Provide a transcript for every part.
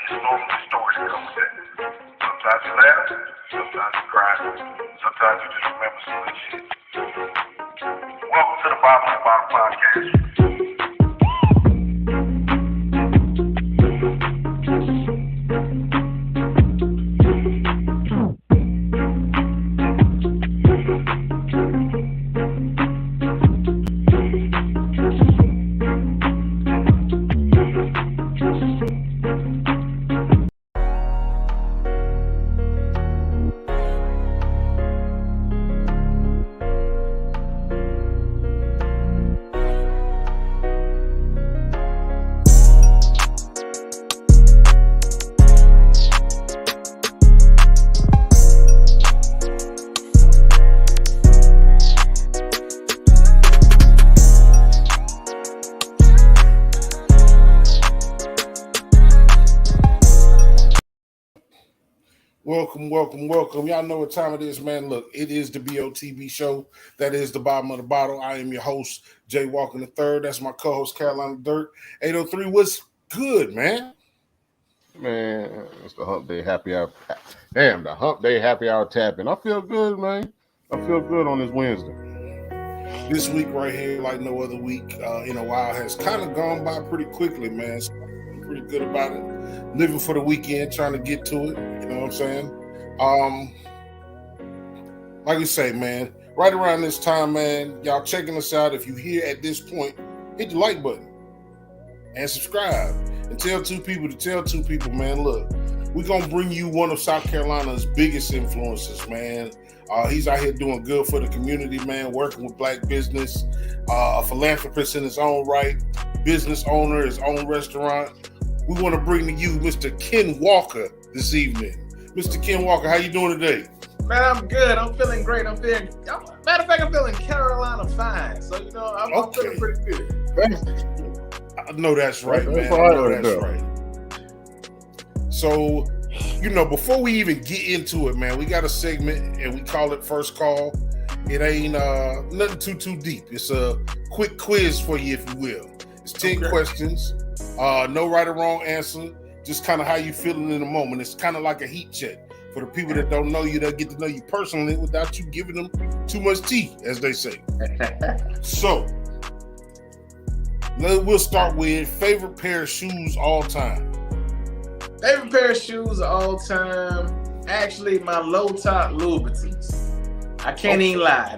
just know the stories that come with that. Sometimes you laugh, sometimes you cry, sometimes you just remember some good shit. Welcome to the Bottom of the Bottom podcast. Welcome. Y'all know what time it is, man. Look, it is the BOTB show. That is the bottom of the bottle. I am your host, Jay Walker III. That's my co-host, Carolina Dirt. 803, what's good, man? Man, it's the Hummmpday happy hour. Damn, the Hummmpday happy hour tapping. I feel good, man. I feel good on this Wednesday. This week right here, like no other week in a while, has kind of gone by pretty quickly, man. So I'm pretty good about it. Living for the weekend, trying to get to it. You know what I'm saying? Like you say, man, right around this time, man, y'all checking us out. If you're here at this point, hit the like button and subscribe and tell two people to tell two people, man. Look, we're going to bring you one of South Carolina's biggest influencers, man. He's out here doing good for the community, man, working with black business, a philanthropist in his own right, business owner, his own restaurant. We want to bring to you Mr. Ken Walker this evening. Mr. Ken Walker, how you doing today? Man, I'm good. I'm feeling great. Matter of fact, I'm feeling Carolina fine. So, you know, I'm feeling pretty good. I know that's right, man. I know that's right. So, you know, before we even get into it, man, we got a segment and we call it First Call. It ain't nothing too deep. It's a quick quiz for you, if you will. It's 10 questions. No right or wrong answer. Just kind of how you feeling in the moment. It's kind of like a heat check. For the people that don't know you, they'll get to know you personally without you giving them too much tea, as they say. So, we'll start with favorite pair of shoes all time. Favorite pair of shoes of all time, actually my low top Louboutins. I can't even lie.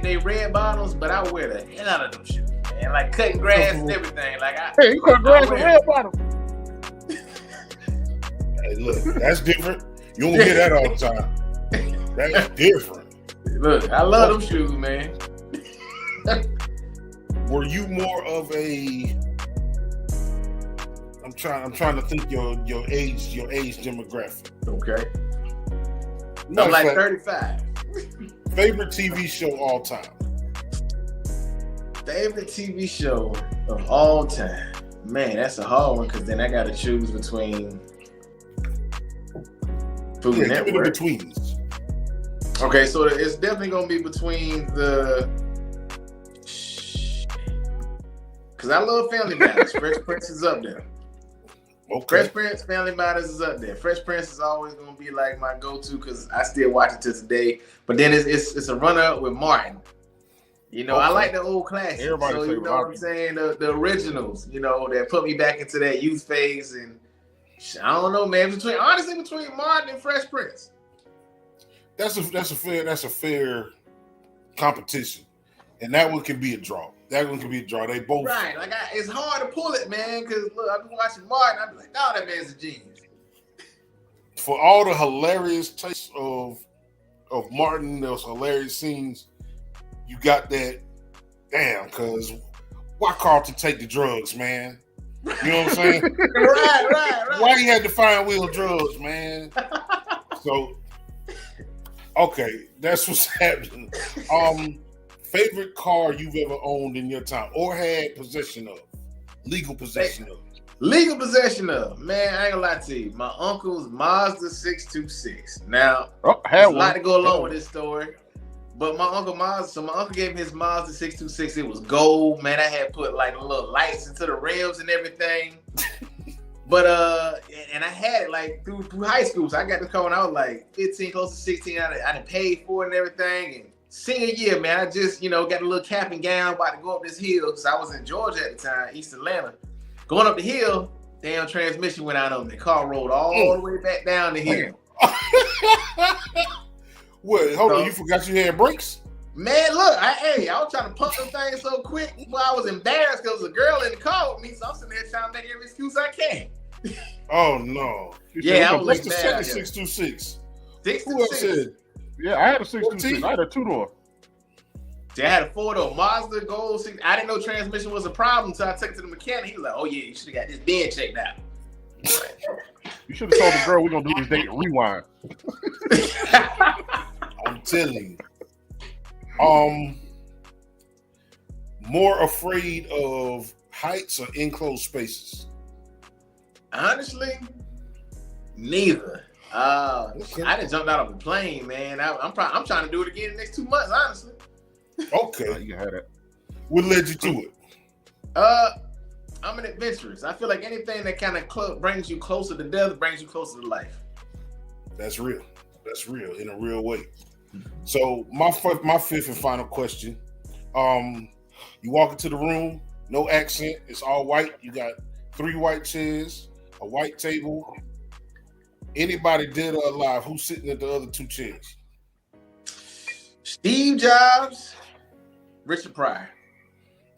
They red bottoms, but I wear the hell out of them shoes. Man, like cutting grass and everything. Hey, you cut grass with red bottoms. Hey, look, that's different. You don't hear that all the time. That's different. Look, I love them shoes, man. Were you more of a? I'm trying to think your age demographic. Okay. I'm like 35. Favorite TV show all time. Favorite TV show of all time. Man, that's a hard one because then I got to choose between Food Network. Give me the betweens. Okay, so it's definitely gonna be between the. Because I love Family Matters. Fresh Prince is up there. Okay. Fresh Prince, Family Matters is up there. Fresh Prince is always gonna be like my go-to because I still watch it to today. But then it's a runner-up with Martin. You know, I like the old classics. Everybody so you know what I'm saying? The originals, you know, that put me back into that youth phase. And I don't know, man. Between Martin and Fresh Prince. That's a fair competition. And that one can be a draw. They both right. Like it's hard to pull it, man, because look, I've been watching Martin, I've been like, oh, that man's a genius. For all the hilarious takes of Martin, those hilarious scenes, you got that, damn, because why Carlton take the drugs, man? You know what I'm saying? Right. Why he had to find wheel drugs, man? So, okay, that's what's happening. Favorite car you've ever owned in your time or had possession of, legal possession of? Legal possession of, man, I ain't gonna lie to you. My uncle's Mazda 626. Now, there's a lot to go along with this story. But my uncle gave me his Mazda 626. It was gold, man. I had put like little lights into the rims and everything. But and I had it like through high school. So I got the car when I was like 15, close to 16. I done paid for it and everything. And senior year, man, I just, got a little cap and gown, about to go up this hill. Because I was in Georgia at the time, East Atlanta. Going up the hill, damn transmission went out on me. The car rolled all the way back down the hill. Wait, hold on, you forgot you had brakes? Man, look, I was trying to pump the thing so quick. Well, I was embarrassed because there was a girl in the car with me, so I'm sitting there trying to make every excuse I can. Oh no! Yeah, I was what's like the that. 626? 626. Who else said? Yeah, I had a 626. I had a 2-door. See, I had a 4-door Mazda Gold 6. I didn't know transmission was a problem until I took it to the mechanic. He was like, "Oh yeah, you should have got this bin checked out." You should have told the girl we're gonna do this date and rewind. I'm telling you. More afraid of heights or enclosed spaces? Honestly, neither. I done jumped out of a plane, man. I'm trying to do it again in the next 2 months, honestly. Okay. You had it. What led you to it? I'm an adventurous. I feel like anything that kind of brings you closer to death brings you closer to life. That's real. That's real in a real way. So my fifth and final question. You walk into the room, no accent, it's all white. You got 3 white chairs, a white table. Anybody dead or alive, who's sitting at the other 2 chairs? Steve Jobs, Richard Pryor.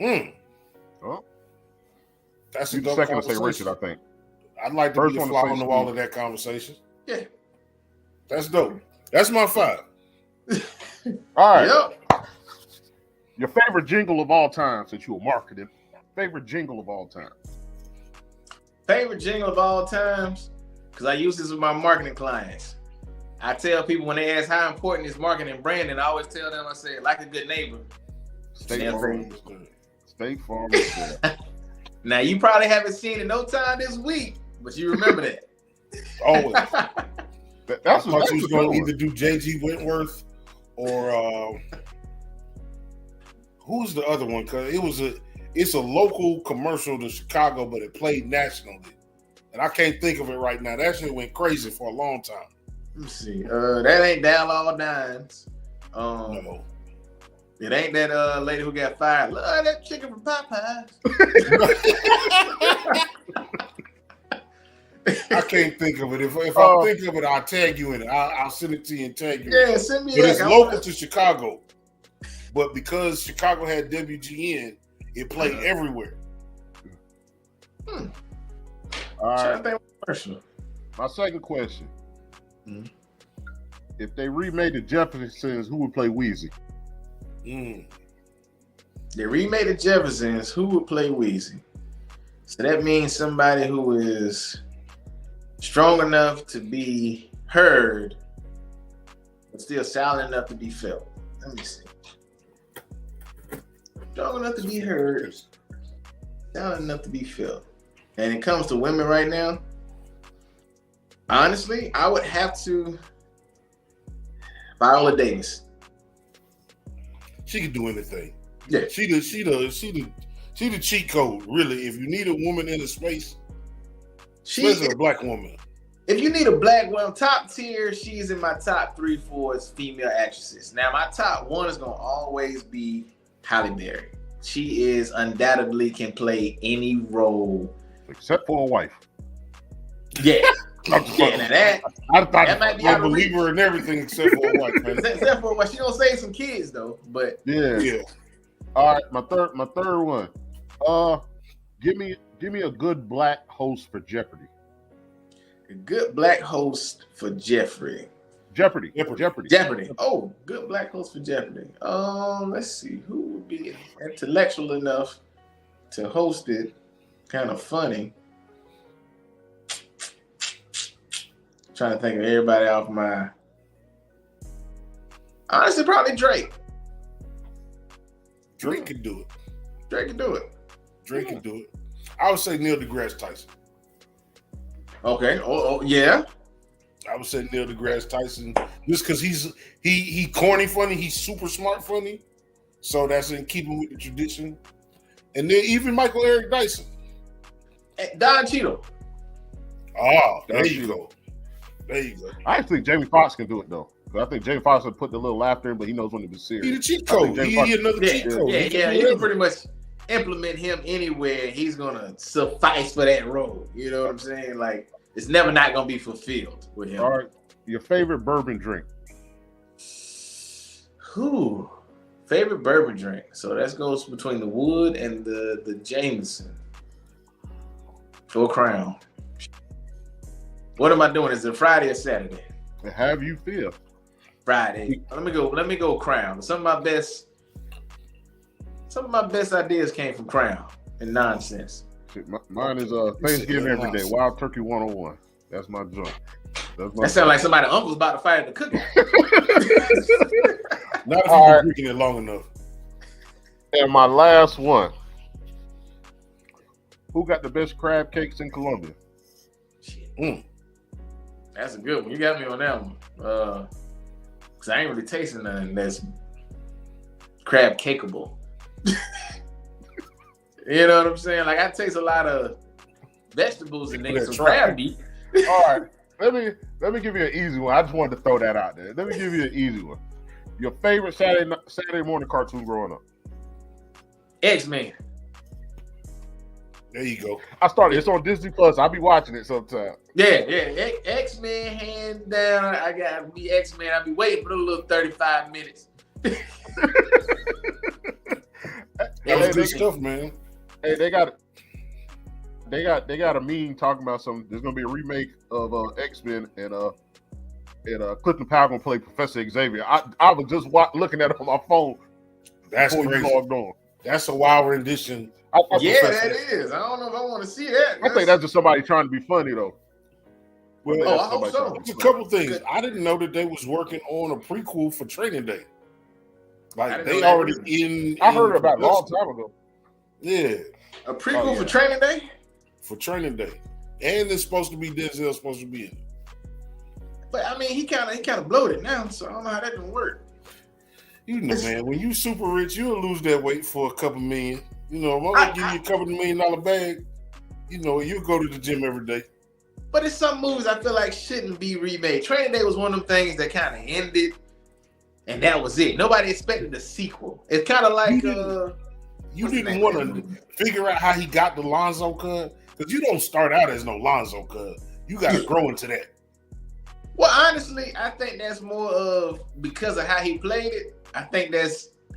Oh. That's a You the dope second to say conversation. Richard, I think. I'd like to First be a one to fly say on the wall Steve. of that conversation. Yeah. That's dope. That's my 5. All right. Yep. Your favorite jingle of all time, since you were marketing. Favorite jingle of all time. Favorite jingle of all times, because I use this with my marketing clients. I tell people when they ask how important is marketing and branding, I always tell them, I say, like a good neighbor. State Farm. State Farm. Now, you probably haven't seen it no time this week, but you remember that. Always. That's I thought what you was going to either do J.G. Wentworth or who's the other one? Because it's a local commercial to Chicago, but it played nationally. And I can't think of it right now. That shit went crazy for a long time. Let me see. That ain't Dial All Nines. No. It ain't that lady who got fired. Love that chicken from Popeyes. I can't think of it. If I think of it, I'll tag you in it. I'll send it to you and tag you. Yeah, send me. But it's local to Chicago. But because Chicago had WGN, it played everywhere. All right. Personal. My second question. Mhm. If they remade the Jeffersons, who would play Weezy? They remade the Jeffersons. Who would play Weezy? So that means somebody who is strong enough to be heard, but still silent enough to be felt. Let me see. Strong enough to be heard, silent enough to be felt. And it comes to women right now. Honestly, I would have to Viola Davis. She could do anything. Yeah. She the cheat code, really. If you need a woman in the space, especially a black woman. If you need a black woman, top tier, she's in my top 3, 4 female actresses. Now, my top 1 is gonna always be Halle Berry. She is undoubtedly can play any role Except for a wife. Yeah. Yeah, now that might be I out of believe reach. her in everything except for a wife, man. Except for what she don't save some kids though. But Yeah. All right, my third one. Give me a good black host for Jeopardy. a good black host for Jeopardy. Jeopardy. Oh, good black host for Jeopardy. Let's see who would be intellectual enough to host it. Kind of funny. Trying to think of everybody off my. Honestly, probably Drake. Drake could do it. Drake can do it. Drake can do it. I would say Neil deGrasse Tyson. Okay. Oh, yeah. I would say Neil deGrasse Tyson, just because he corny funny, he's super smart funny, so that's in keeping with the tradition. And then even Michael Eric Dyson. Don Cheadle. Oh, there That's you you. go. There you go. I think Jamie Foxx can do it though. 'Cause I think Jamie Foxx would put the little laughter in, but he knows when to be serious. He the cheat I think code. Jamie He Foxx- another cheat code. Yeah, He can yeah. do You can whatever. pretty much implement him anywhere. He's gonna suffice for that role. You know what I'm saying? Like it's never not gonna be fulfilled with him. All right, your favorite bourbon drink? Who? Favorite bourbon drink. So that goes between the Wood and the Jameson. Or Crown. What am I doing? Is it Friday or Saturday? How you feel? Friday. Let me go Crown. Some of my best ideas came from Crown and nonsense. Shit, mine is Thanksgiving every day. Wild Turkey 101. That's my joint. That sounds like somebody's uncle's about to fight at the cookout. Not if you've been drinking it long enough. And my last one. Who got the best crab cakes in Colombia? Shit. That's a good one. You got me on that one. Cause I ain't really tasting nothing that's crab cakeable. You know what I'm saying? Like I taste a lot of vegetables and then some crab meat. All right. Let me give you an easy one. I just wanted to throw that out there. Let me give you an easy one. Your favorite Saturday morning cartoon growing up? X-Men. There you go. I started. It's on Disney Plus. I'll be watching it sometime. Yeah. X-Men, hands down. I gotta be X-Men. I'll be waiting for the little 35 minutes. That was good stuff, man. Hey, they got a meme talking about there's gonna be a remake of X-Men and Clifton Powell gonna play Professor Xavier. I was just looking at it on my phone. That's before crazy. You logged on. That's a wild rendition. Yeah, that is. I don't know if I want to see that. I think that's just somebody trying to be funny though. Well, I hope so. It's a couple things. I didn't know that they was working on a prequel for Training Day. Like they already in. I heard about it a long time ago. Yeah, a prequel for Training Day. For Training Day, and it's supposed to be Denzel supposed to be in it. But I mean, he kind of bloated now, so I don't know how that can work. You know, man, when you super rich, you'll lose that weight for a couple million. You know, I'm gonna give you a couple $1 million bag. You know, you go to the gym every day. But it's some movies I feel like shouldn't be remade. Training Day was one of them things that kind of ended, and that was it. Nobody expected a sequel. It's kind of like you didn't want to figure out how he got the Lonzo cut, because you don't start out as no Lonzo cut. You got to grow into that. Well, honestly, I think that's more of because of how he played it. I think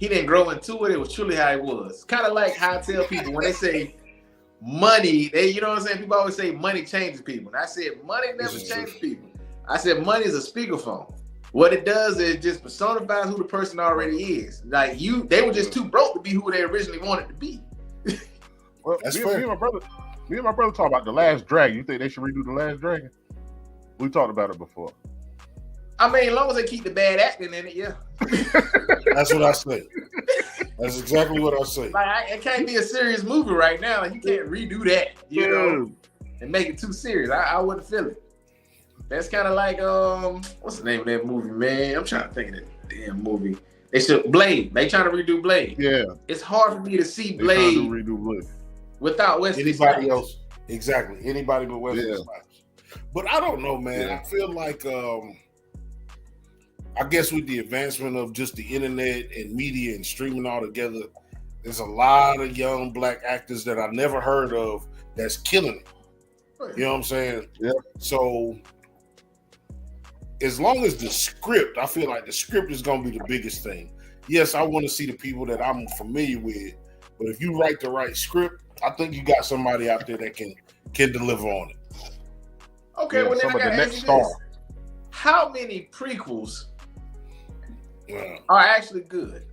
he didn't grow into it. It was truly how it was. Kind of like how I tell people when they say money, you know what I'm saying? People always say money changes people. And I said money never changes people. I said money is a speakerphone. What it does is just personifies who the person already is. Like they were just too broke to be who they originally wanted to be. Well, me and my brother talked about The Last Dragon. You think they should redo The Last Dragon? We talked about it before. I mean, as long as they keep the bad acting in it, yeah. That's what I say. That's exactly what I say. Like, it can't be a serious movie right now. Like, you can't redo that, you know, and make it too serious. I wouldn't feel it. That's kind of like, what's the name of that movie, man? I'm trying to think of that damn movie. Blade. They trying to redo Blade. Yeah. It's hard for me to see Blade without Wesley Anybody Snipes. else. Exactly. Anybody but Wesley Snipes. But I don't know, man. I feel like, I guess with the advancement of just the internet and media and streaming all together, there's a lot of young black actors that I never heard of that's killing it. You know what I'm saying? Yeah. So as long as the script, I feel like the script is going to be the biggest thing. Yes, I want to see the people that I'm familiar with, but if you write the right script, I think you got somebody out there that can deliver on it. Okay, well then I got to ask you this. How many prequels are actually good?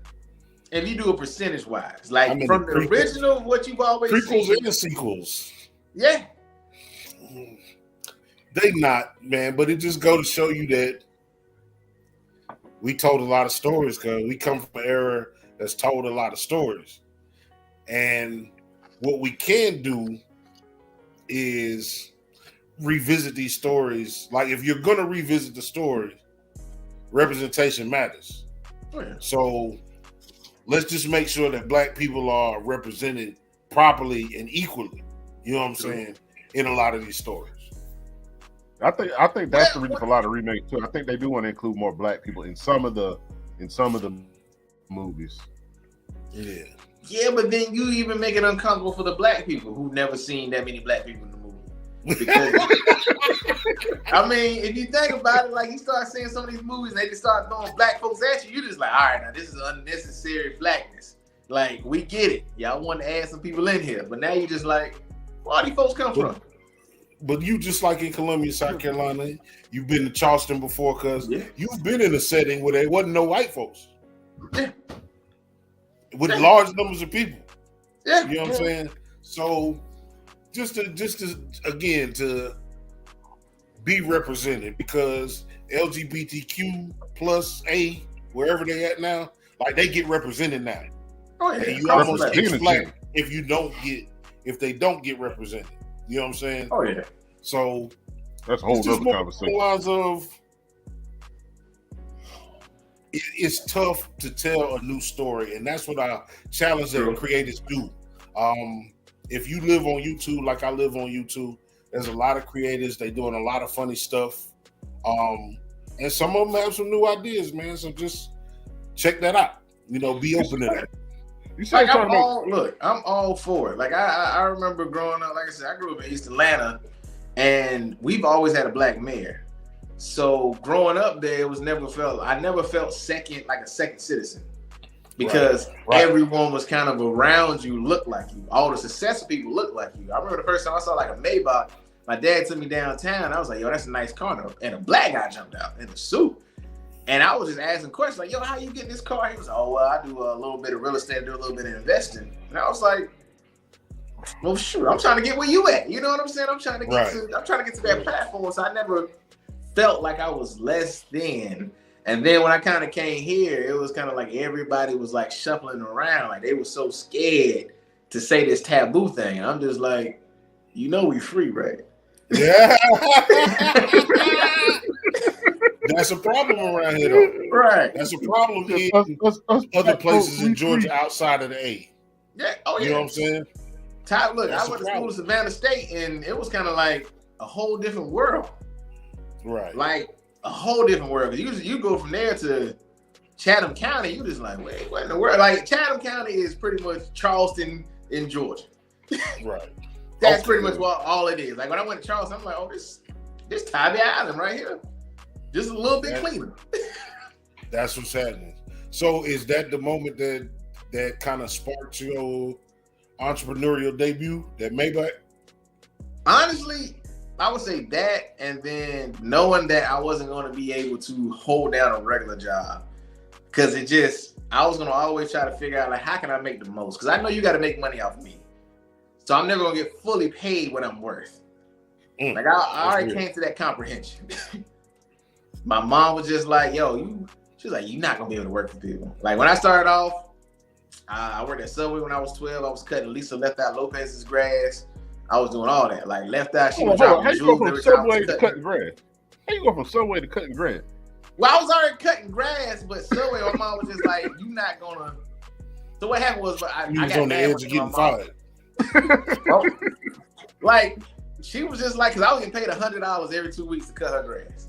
If you do a percentage wise, like from the original, what you've always prequels seen. and the sequels. Yeah. They not, man, but it just go to show you that we told a lot of stories because we come from an era that's told a lot of stories. And what we can do is revisit these stories. Like if you're going to revisit the story, representation matters. Oh, yeah. So let's just make sure that black people are represented properly and equally, you know what I'm saying, in a lot of these stories. I think that's the reason for a lot of remakes too. I think they do want to include more black people in some of the movies. Yeah. Yeah, but then you even make it uncomfortable for the black people who've never seen that many black people in the movie. Because, I mean, if you think about it, like you start seeing some of these movies and they just start throwing black folks at you, you're just like, all right, now this is unnecessary blackness. Like, we get it. Y'all want to add some people in here. But now you're just like, where all these folks come from? But you just like in Columbia, South Carolina, you've been to Charleston before because you've been in a setting where there wasn't no white folks. Yeah. With large numbers of people. Yeah. You know what I'm saying? So just to again to be represented, because LGBTQ plus A, wherever they at now, like they get represented now. Oh yeah. And you almost get flagged if they don't get represented. You know what I'm saying? Oh yeah. So that's a whole other conversation. Lines of it's tough to tell a new story, and that's what I challenge that creators do. If you live on YouTube, like I live on YouTube, there's a lot of creators. They doing a lot of funny stuff, and some of them have some new ideas, man. So just check that out. You know, be open to that. Like I'm all for it. Like I remember growing up. Like I said, I grew up in East Atlanta, and we've always had a black mayor. So growing up there, I never felt second, like a second citizen, because everyone was kind of around you, looked like you. All the successful people looked like you. I remember the first time I saw like a Maybach, my dad took me downtown. I was like, yo, that's a nice car. And a black guy jumped out in a suit. And I was just asking questions like, yo, how you getting this car? He was like, oh, well, I do a little bit of real estate, do a little bit of investing. And I was like, well, sure, I'm trying to get where you at. You know what I'm saying? I'm trying to get to that platform. So I never felt like I was less than. And then when I kind of came here, it was kind of like everybody was like shuffling around. Like they were so scared to say this taboo thing. I'm just like, you know, we free, right? Yeah. That's a problem around here, though. Right. That's a problem in other places in Georgia outside of the A. Yeah. Oh, yeah. You know what I'm saying? Look, I went to school to Savannah State, and it was kind of like a whole different world. Right. Like a whole different world. Because you go from there to Chatham County, you just like, wait, what in the world? Like Chatham County is pretty much Charleston in Georgia. Right. That's pretty much all it is. Like when I went to Charleston, I'm like, oh, this Tybee Island right here. Just a little bit cleaner. That's what's happening. So is that the moment that kind of sparked your entrepreneurial debut, that Maybach? Honestly, I would say that, and then knowing that I wasn't going to be able to hold down a regular job, because I was going to always try to figure out like, how can I make the most? Because I know you got to make money off of me. So I'm never going to get fully paid what I'm worth. Like I already came to that comprehension. My mom was just like, yo, she was like, you're not going to be able to work for people. Like when I started off, I worked at Subway when I was 12. I was cutting Lisa Left Out Lopez's grass. I was doing all that. Like Left Out, she was dropping jewels. How you go from Subway to cutting grass? How you go from Subway to cutting grass? Well, I was already cutting grass, but Subway, my mom was just like, you're not going to. So what happened was, I got on the edge of getting fired. Like, she was just like, because I was getting paid $100 every 2 weeks to cut her grass.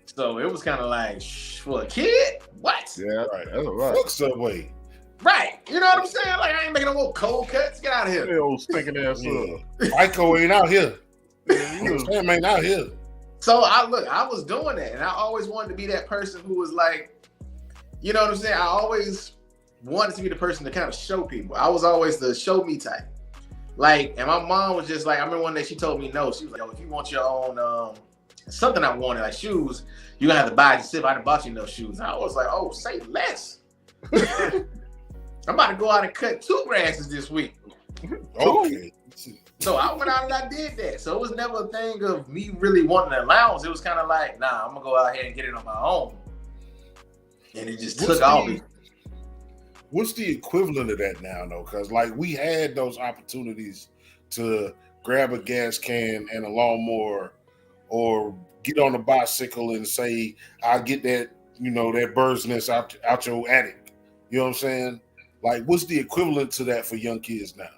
So it was kind of like, for a kid? What? Yeah, right. That's a lot. Fuck Subway. Right. You know what I'm saying? Like, I ain't making no more cold cuts. Get out of here. That old stinking ass up. Michael ain't out here. Sam ain't out here. So I was doing that, and I always wanted to be that person who was like, you know what I'm saying? I always wanted to be the person to kind of show people. I was always the show me type. Like, and my mom was just like, I remember one day she told me no. She was like, yo, if you want your own, something I wanted, like shoes, you're gonna have to buy it yourself. I done bought you no shoes. And I was like, oh, say less. I'm about to go out and cut 2 grasses this week. Okay. So I went out and I did that. So it was never a thing of me really wanting an allowance. It was kind of like, nah, I'm gonna go out here and get it on my own. And it just took off. What's the equivalent of that now, though? Because like we had those opportunities to grab a gas can and a lawnmower, or get on a bicycle and say, I'll get that, that bird's nest out your attic. You know what I'm saying? Like, what's the equivalent to that for young kids now?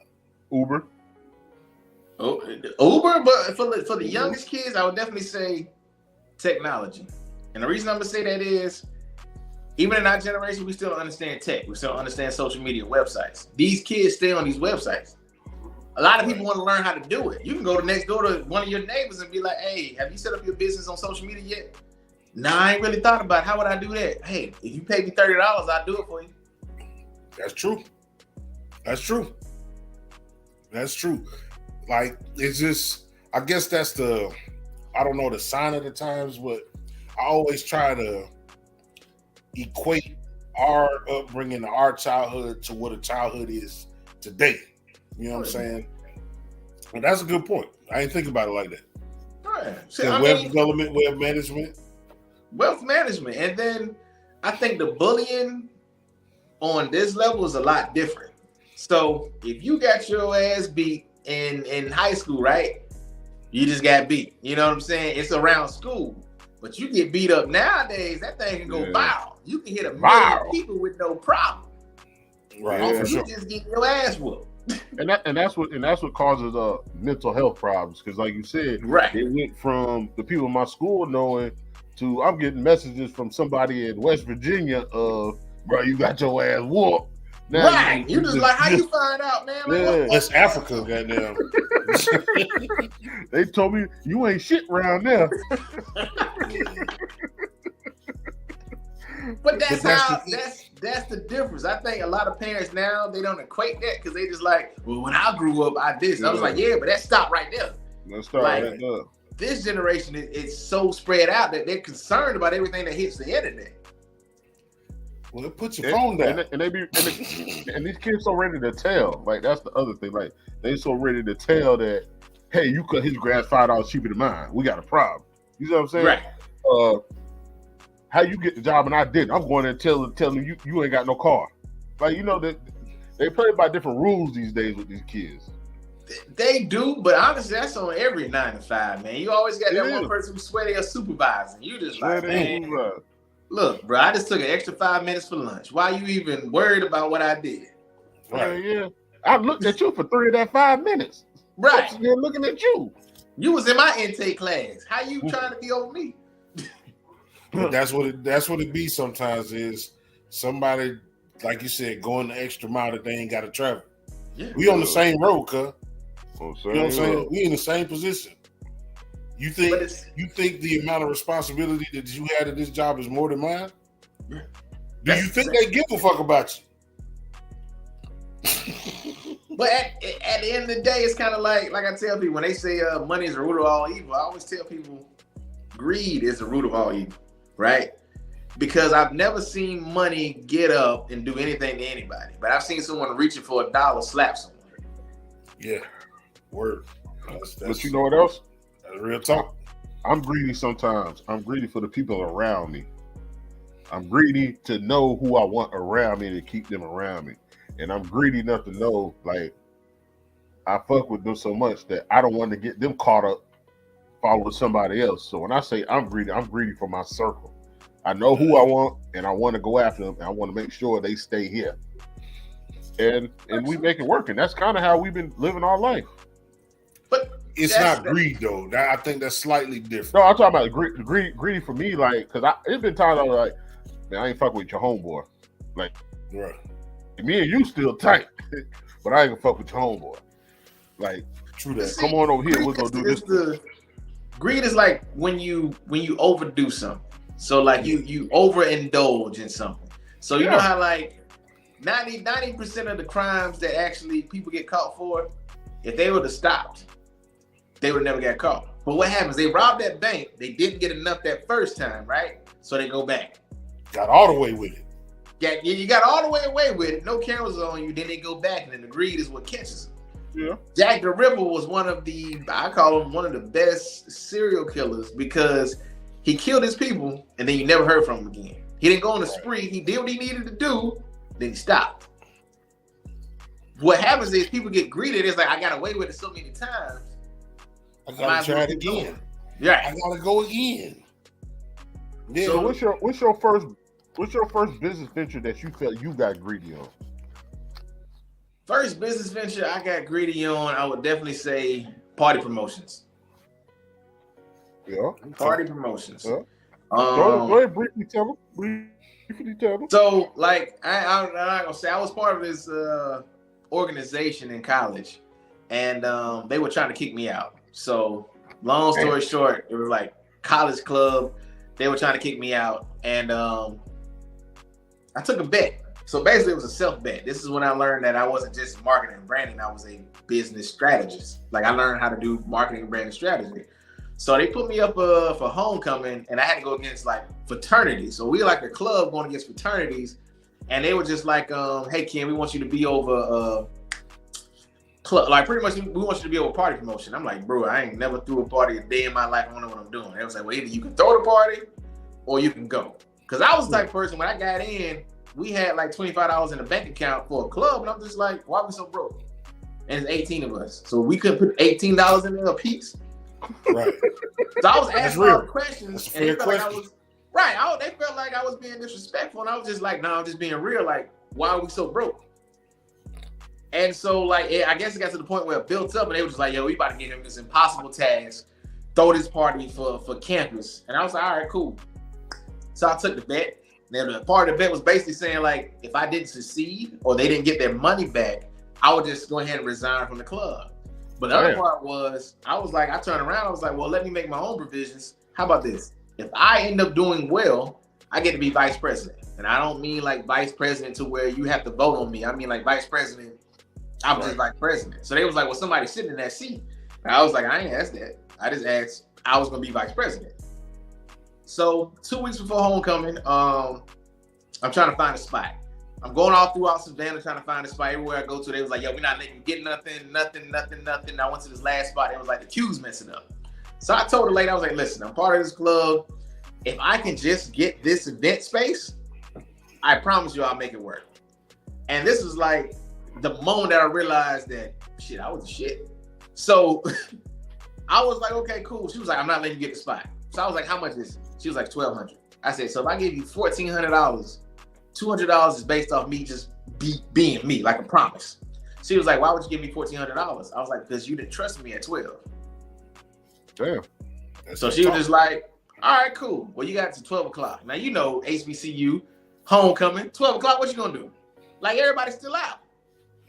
Uber. Oh, Uber, but for the youngest kids, I would definitely say technology. And the reason I'm gonna say that is, even in our generation, we still don't understand tech. We still don't understand social media websites. These kids stay on these websites. A lot of people want to learn how to do it. You can go next door to one of your neighbors and be like, hey, have you set up your business on social media yet? Nah, I ain't really thought about it. How would I do that? Hey, if you pay me $30, I'll do it for you. That's true. That's true. That's true. Like, it's just, I guess that's the, I don't know, the sign of the times, but I always try to equate our upbringing, our childhood to what a childhood is today. You know what I'm saying? Well, that's a good point. I didn't think about it like that. Right. See, web development, web management. Wealth management. And then I think the bullying on this level is a lot different. So if you got your ass beat in high school, right? You just got beat. You know what I'm saying? It's around school. But you get beat up nowadays, that thing can go viral. You can hit a million people with no problem. Right. You just get your ass whooped. And that's what causes mental health problems, because like you said, it went from the people in my school knowing to I'm getting messages from somebody in West Virginia of, bro, you got your ass whooped. Now, you just like, how you find out, man? Like, that's Africa, goddamn. They told me you ain't shit around there. But that's the difference. I think a lot of parents now, they don't equate that because they just like, well, when I grew up, I did. I was like, yeah, but that stopped right there. Let's start right there. This generation is so spread out that they're concerned about everything that hits the internet. Well, it puts your phone down. And these kids so ready to tell. Like, that's the other thing. Like, they so ready to tell that, hey, you cut his grass $5 cheaper than mine. We got a problem. You know what I'm saying? Right. How you get the job and I didn't. I'm going there and tell them you ain't got no car. Like, you know, they play by different rules these days with these kids. They do, but honestly, that's on every 9 to 5, man. You always got that one person who swear they're supervising. You just like, man, look, bro, I just took an extra 5 minutes for lunch. Why you even worried about what I did? Right. Yeah. I looked at you for 3 of that 5 minutes. Right. They're looking at you. You was in my intake class. How you trying to be over me? But that's what it be sometimes, is somebody, like you said, going the extra mile that they ain't got to travel. Yeah, we on the same road, cuz. You know what I'm saying? We in the same position. You think the amount of responsibility that you had in this job is more than mine? Yeah. Do you think they give a fuck about you? But at the end of the day, it's kind of like I tell people when they say money is the root of all evil. I always tell people greed is the root of all evil, right? Because I've never seen money get up and do anything to anybody, but I've seen someone reaching for $1 slap someone. Yeah, word. But you know what else? That's real talk. I'm greedy sometimes. I'm greedy for the people around me. I'm greedy to know who I want around me to keep them around me. And I'm greedy enough to know, like, I fuck with them so much that I don't want to get them caught up following somebody else. So when I say I'm greedy for my circle. I know who I want, and I want to go after them, and I want to make sure they stay here. And we make it work, and that's kind of how we've been living our life. But it's not greed, though. I think that's slightly different. No, I'm talking about greedy for me, like, because it's been times I was like, man, I ain't fucking with your homeboy. Like, right. Me and you still tight, but I ain't gonna fuck with your homeboy. Like, true that. Come on over here, we're gonna do this. Greed is like when you overdo something. So like you overindulge in something. So you know how like 90% of the crimes that actually people get caught for, if they would have stopped, they would have never got caught. But what happens? They robbed that bank. They didn't get enough that first time, right? So they go back. Got all the way with it. Yeah, you got all the way away with it. No cameras on you. Then they go back, and then the greed is what catches them. Yeah. Jack the Ripper was I call him one of the best serial killers because he killed his people, and then you never heard from him again. He didn't go on a spree. He did what he needed to do, then he stopped. What happens is people get greedy. It's like, I got away with it so many times. I gotta try it again. Yeah, I gotta go again. Yeah. So what's your first business venture that you felt you got greedy on? First business venture I got greedy on, I would definitely say Party promotions. Yeah. Party promotions. Yeah. Go ahead, briefly tell them. So, like, I'm not gonna say I was part of this organization in college, and they were trying to kick me out. So, long story short, it was like college club. They were trying to kick me out, and I took a bet. So basically, it was a self bet. This is when I learned that I wasn't just marketing and branding; I was a business strategist. Like I learned how to do marketing and branding strategy. So they put me up for homecoming, and I had to go against like fraternity. So we like a club going against fraternities, and they were just like, "Hey Ken, we want you to be over club. Like pretty much, we want you to be over party promotion." I'm like, "Bro, I ain't never threw a party a day in my life. I don't know what I'm doing." They was like, "Well, either you can throw the party, or you can go." Because I was the type of person when I got in, we had like $25 in the bank account for a club, and I'm just like, "Why are we so broke?" And it's 18 of us, so we couldn't put $18 in there a piece. Right. So I was asking all the questions, and they felt like I was they felt like I was being disrespectful, and I was just like, "No, I'm just being real. Like, why are we so broke?" And so, like, I guess it got to the point where it built up, and they were just like, "Yo, we about to give him this impossible task, throw this party for campus." And I was like, "All right, cool." So I took the bet. Then the part of the bet was basically saying, like, if I didn't succeed or they didn't get their money back, I would just go ahead and resign from the club. But the other part was, I turned around, I was like, well, let me make my own provisions. How about this? If I end up doing well, I get to be vice president. And I don't mean like vice president to where you have to vote on me. I mean like vice president, I'm just vice president. So they was like, well, somebody's sitting in that seat. And I was like, I ain't asked that. I just asked, I was gonna be vice president. So 2 weeks before homecoming, I'm trying to find a spot. I'm going all throughout Savannah trying to find a spot. Everywhere I go to, they was like, yo, we're not letting you get nothing. I went to this last spot. It was like the queue's messing up. So I told the lady, I was like, listen, I'm part of this club. If I can just get this event space, I promise you I'll make it work. And this was like the moment that I realized that, shit, I was the shit. So I was like, okay, cool. She was like, I'm not letting you get the spot. So I was like, how much is it? She was like, $1,200. I said, so if I give you $1,400, $200 is based off me just being me, like a promise. She was like, why would you give me $1,400? I was like, because you didn't trust me at 12. Damn. So she was just like, all right, cool. Well, you got to 12 o'clock. Now, you know, HBCU, homecoming, 12 o'clock, what you gonna do? Like, everybody's still out.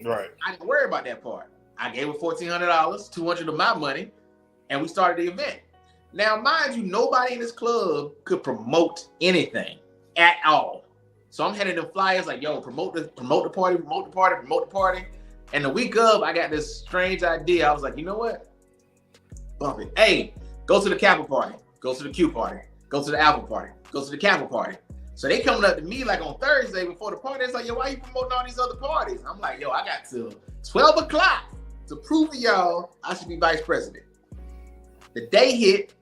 Right. I didn't worry about that part. I gave her $1,400, $200 of my money, and we started the event. Now, mind you, nobody in this club could promote anything at all. So I'm handing them flyers like, yo, promote the party. And the week of, I got this strange idea. I was like, you know what? Bump it. Hey, go to the Kappa party. Go to the Q party. Go to the Alpha party. Go to the Kappa party. So they coming up to me like on Thursday before the party. It's like, yo, why you promoting all these other parties? I'm like, yo, I got till 12 o'clock to prove to y'all I should be vice president. The day hit,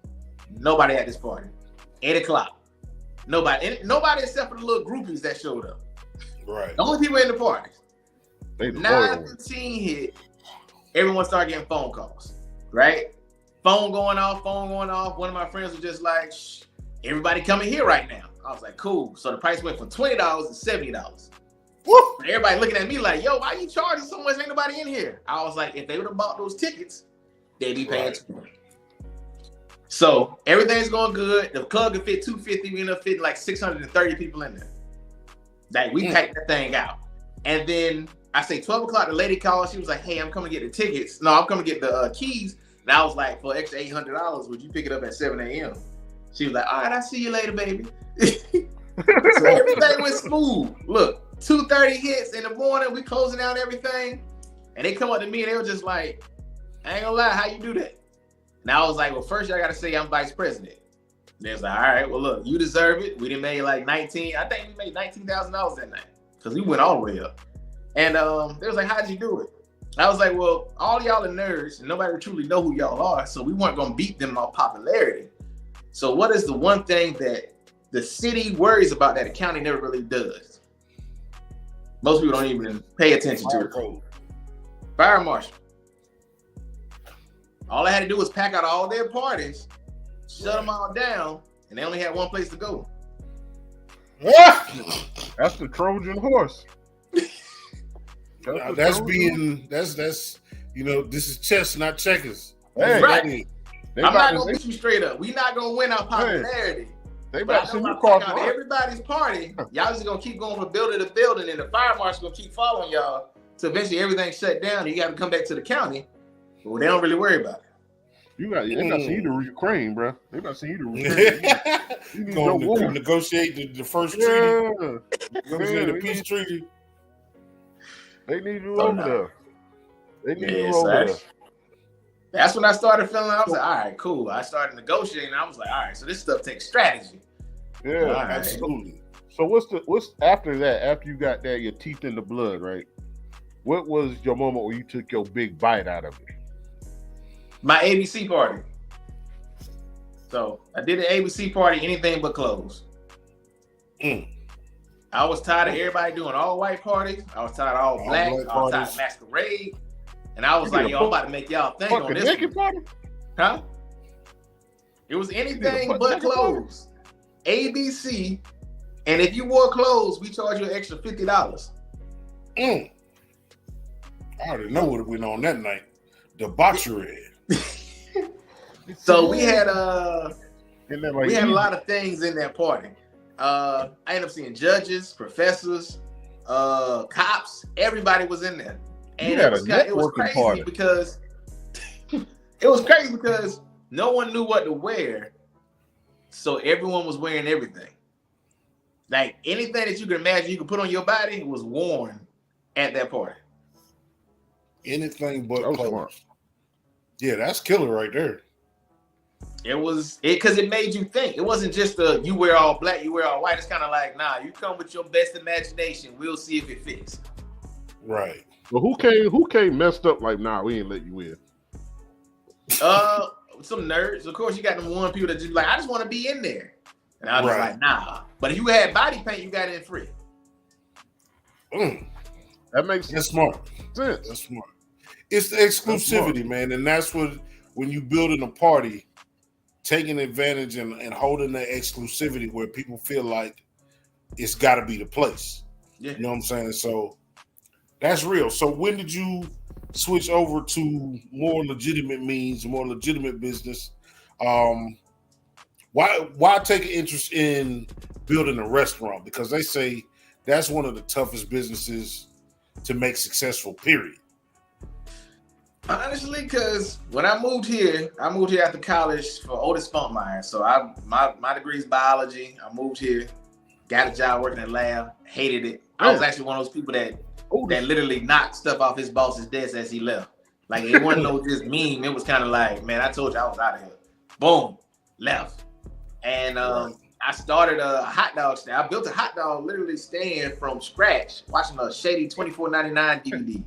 nobody at this party. 8 o'clock. Nobody except for the little groupies that showed up. Right. The only people in the parties. 9:15 hit, everyone started getting phone calls, right? Phone going off. One of my friends was just like, shh, everybody coming here right now. I was like, cool. So the price went from $20 to $70. Woo! Everybody looking at me like, yo, why you charging so much? Ain't nobody in here. I was like, if they would have bought those tickets, they'd be paying $20. So everything's going good. The club can fit 250. We end up fitting like 630 people in there. Like we packed that thing out. And then I say 12 o'clock, the lady called. She was like, hey, I'm coming to get the tickets. No, I'm coming to get the keys. And I was like, for extra $800, would you pick it up at 7 a.m.? She was like, all right, I'll see you later, baby. So everything went smooth. Look, 2:30 hits in the morning. We closing down everything. And they come up to me and they were just like, I ain't gonna lie, how you do that? And I was like, well, first y'all gotta say I'm vice president. And they was like, all right, well, look, you deserve it. We done made like I think we made $19,000 that night because we went all the way up. And they was like, how'd you do it? I was like, well, all y'all are nerds and nobody truly know who y'all are. So we weren't gonna beat them on popularity. So what is the one thing that the city worries about that the county never really does? Most people don't even pay attention to it. Fire marshal. All I had to do was pack out all their parties, shut them all down, and they only had one place to go. That's the Trojan horse. That's you know, this is chess, not checkers. Hey, right. they I'm about not gonna to- beat you straight up. We not gonna win our popularity. They But about I to send know you if I across check the out line. everybody's party, y'all just gonna keep going from building to building, and the fire marshal's gonna keep following y'all. So eventually everything shut down, and you got to come back to the county. But they don't really worry about it. They about to send you to Ukraine, bro. They about to send you to Ukraine. You need your Going war. to negotiate the first treaty. Yeah. Negotiate the Yeah, peace treaty. They need you Oh, over no. there. They need you Yeah, over there. that's when I started feeling. I was like, all right, cool. I started negotiating. I was like, all right, so this stuff takes strategy. Yeah, All right. Absolutely. So what's after that? After you got that, your teeth in the blood, right? What was your moment where you took your big bite out of it? My ABC party. So I did an ABC party, anything but clothes. I was tired of everybody doing all white parties. I was tired of all black. black I was tired parties. of masquerade. And I was You did like, a yo, I'm about to make y'all think on Fucking this naked one. party? Huh? It was anything butt but naked party? clothes. ABC. And if you wore clothes, we charge you an extra $50. I already know what went on that night. Debauchery. So we had Isn't that like we had a easy? lot of things in that party. I ended up seeing judges, professors, cops. Everybody was in there, and You had it was networking crazy party. because it was crazy because no one knew what to wear, so everyone was wearing everything. Like anything that you could imagine you could put on your body was worn at that party. Anything but That was clothes. smart. Yeah, that's killer right there. It was because it made you think. It wasn't just you wear all black, you wear all white. It's kind of like, nah, you come with your best imagination. We'll see if it fits. Right. But who came messed up like, nah, we ain't let you in? Some nerds. Of course, you got them one people that just like, I just want to be in there. And I was Right. like, nah. But if you had body paint, you got in free. That makes That's smart. sense. That's smart. It's the exclusivity, man, and that's what when you building a party, taking advantage and holding that exclusivity where people feel like it's got to be the place. Yeah. You know what I'm saying? So that's real. So when did you switch over to more legitimate means, more legitimate business? Why take an interest in building a restaurant? Because they say that's one of the toughest businesses to make successful, period. Honestly, because when I moved here after college for Otis Spunkmeyer. So my degree is biology. I moved here, got a job working in a lab, hated it. I was actually one of those people that literally knocked stuff off his boss's desk as he left. Like it wasn't no just meme. It was kind of like, man, I told you I was out of here. Boom, left. And I started a hot dog stand. I built a hot dog literally stand from scratch, watching a shady $24.99 DVD.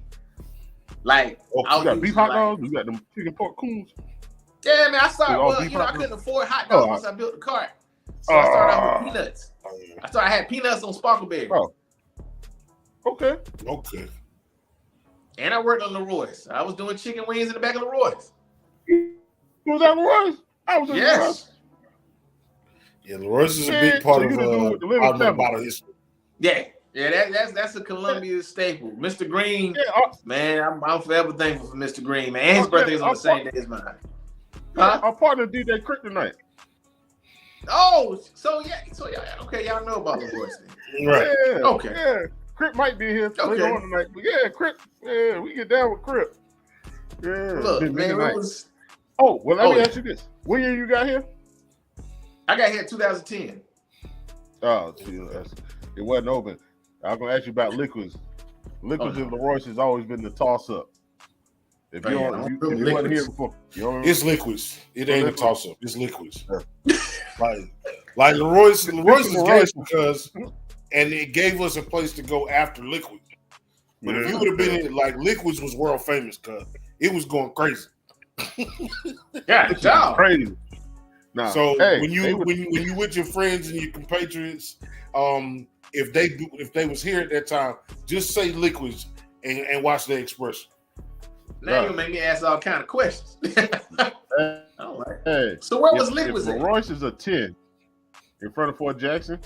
Like, I You got was beef using, hot like- dogs? You got them chicken pork coons? Yeah, man, I started. all Well, beef you know, I hot couldn't dogs? afford hot dogs Oh, once I built the cart. So I started off with peanuts. I had peanuts on Sparkleberry. Oh. Okay. Okay. And I worked on Leroy's. I was doing chicken wings in the back of Leroy's. Was that Leroy's? I was in Leroy's. Yes. Yeah, Leroy's is a Yeah, big part so of you the dude with the living family. bottle history. Yeah. Yeah, that's a Columbia staple. Mr. Green, Yeah, man, I'm forever thankful for Mr. Green, man. And his Okay, birthday is on the same day as mine. our partner DJ Kryptonite. Oh, so yeah, okay, y'all know about Leroy's then. Right. Yeah. Okay. Yeah. Crip might be here later Okay. on tonight. But yeah, Crip. Yeah, we get down with Crip. Yeah. Look, been man, midnight. it was. Oh, well, let me yeah. ask you this. What year you got here? I got here in 2010. Oh, see, it wasn't open. I was going to ask you about liquids. Liquids and Leroy's has always been the toss-up. If you, Man, don't, I if you, don't if do you wasn't here liquids. before, you don't It's liquids. It ain't a Liquids. toss up. It's liquids. like Leroy's is gay because, and it gave us a place to go after liquids. But if you would have been in, like liquids was world famous because it was going crazy. Yeah, It's job. crazy. Nah, So hey, when they you would- when you with your friends and your compatriots, if they was here at that time, just say liquids and watch their expression. Now you make me ask all kind of questions. All right. hey, So where was if liquids at? Leroy's is a 10 in front of Fort Jackson,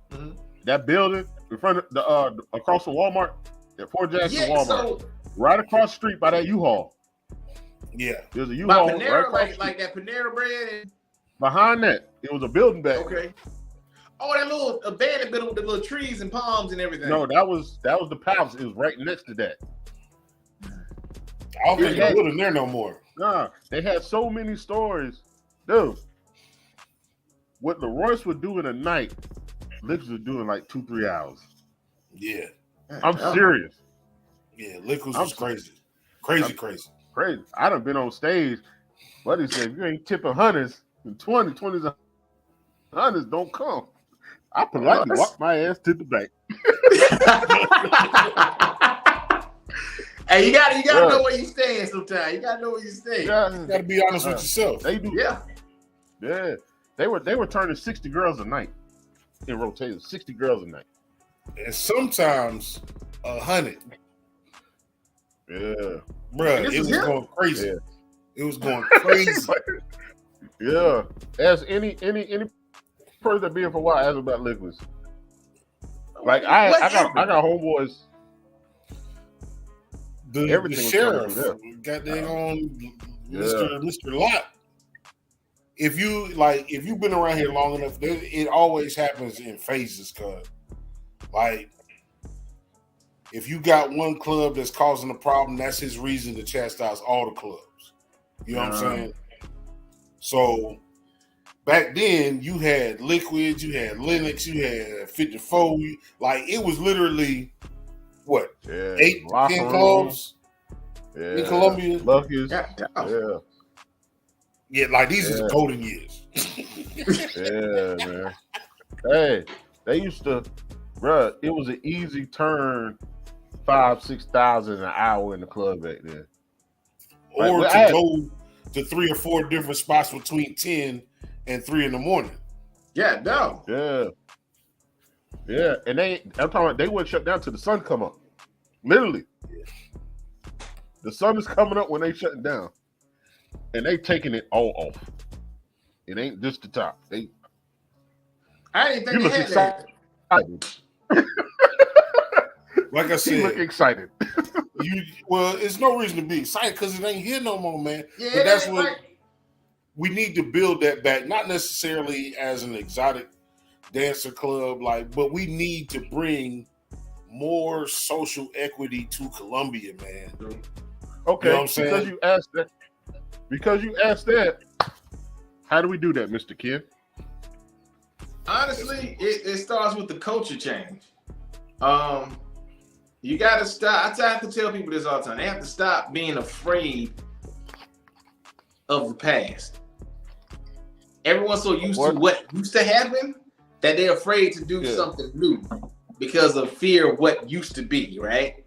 Mhm. that building in front of the across from Walmart, at Fort Jackson Yeah, Walmart, so right across the street by that U-Haul. Yeah. There's a By U-Haul Panera, right across like that Panera bread. And, behind that. It was a building back. okay. Oh, that little abandoned building with the little trees and palms and everything. No, that was the palace. It was right next to that. I don't think they're building there no more. Nah, they had so many stories. Dude, what Leroyce would do in a night, Lickers would do in like 2-3 hours. Yeah. I'm serious. Yeah, Lickers was crazy. Crazy. Crazy. I done been on stage. Buddy said, if you ain't tipping hundreds, and 20s and hundreds don't come. I politely walked my ass to the bank. Hey, you gotta know where you stand sometimes. You gotta know where you stand. You gotta be honest with yourself. They do. Yeah. They were turning 60 girls a night in rotation. 60 girls a night. And sometimes 100. Yeah. Bruh, it was going crazy. Yeah. It was going crazy. Yeah. As any person that been for a while asked about liquids. Like I got homeboys. The sheriff got there on Mr. Lot. If you've been around here long enough, it always happens in phases. Cause like if you got one club that's causing a problem, that's his reason to chastise all the clubs. You know what I'm saying? So back then, you had Liquids, you had Lennox, you had 54. Like it was literally what 8, 10 clubs in Columbia. Lucky's. Yeah, like these are the golden years. Yeah, man. Hey, they used to, bruh, it was an easy turn, 5,000-6,000 an hour in the club back then. Or to go to 3 or 4 different spots between 10 and 3 in the morning. Yeah, no. Yeah, and I'm talking about they wouldn't shut down till the sun come up. Literally. The sun is coming up when they shutting down. And they taking it all off. It ain't just the top. I didn't think they had excited. Like I said, you look excited. Well, it's no reason to be excited because it ain't here no more, man. Yeah, but that's what we need to build that back. Not necessarily as an exotic dancer club, but we need to bring more social equity to Columbia, man. Okay, you know what I'm saying? Because you asked that, how do we do that, Mr. Ken? Honestly, it starts with the culture change. You got to stop. I have to tell people this all the time. They have to stop being afraid of the past. Everyone's so used to what used to happen that they're afraid to do something new because of fear of what used to be, right?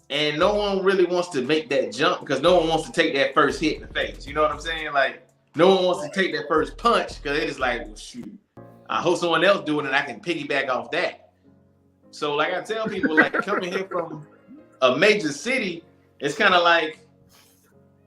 And no one really wants to make that jump because no one wants to take that first hit in the face. You know what I'm saying? Like, no one wants to take that first punch because they're just like, well, shoot, I hope someone else doing it. I can piggyback off that. So, like I tell people, like coming here from a major city, it's kind of like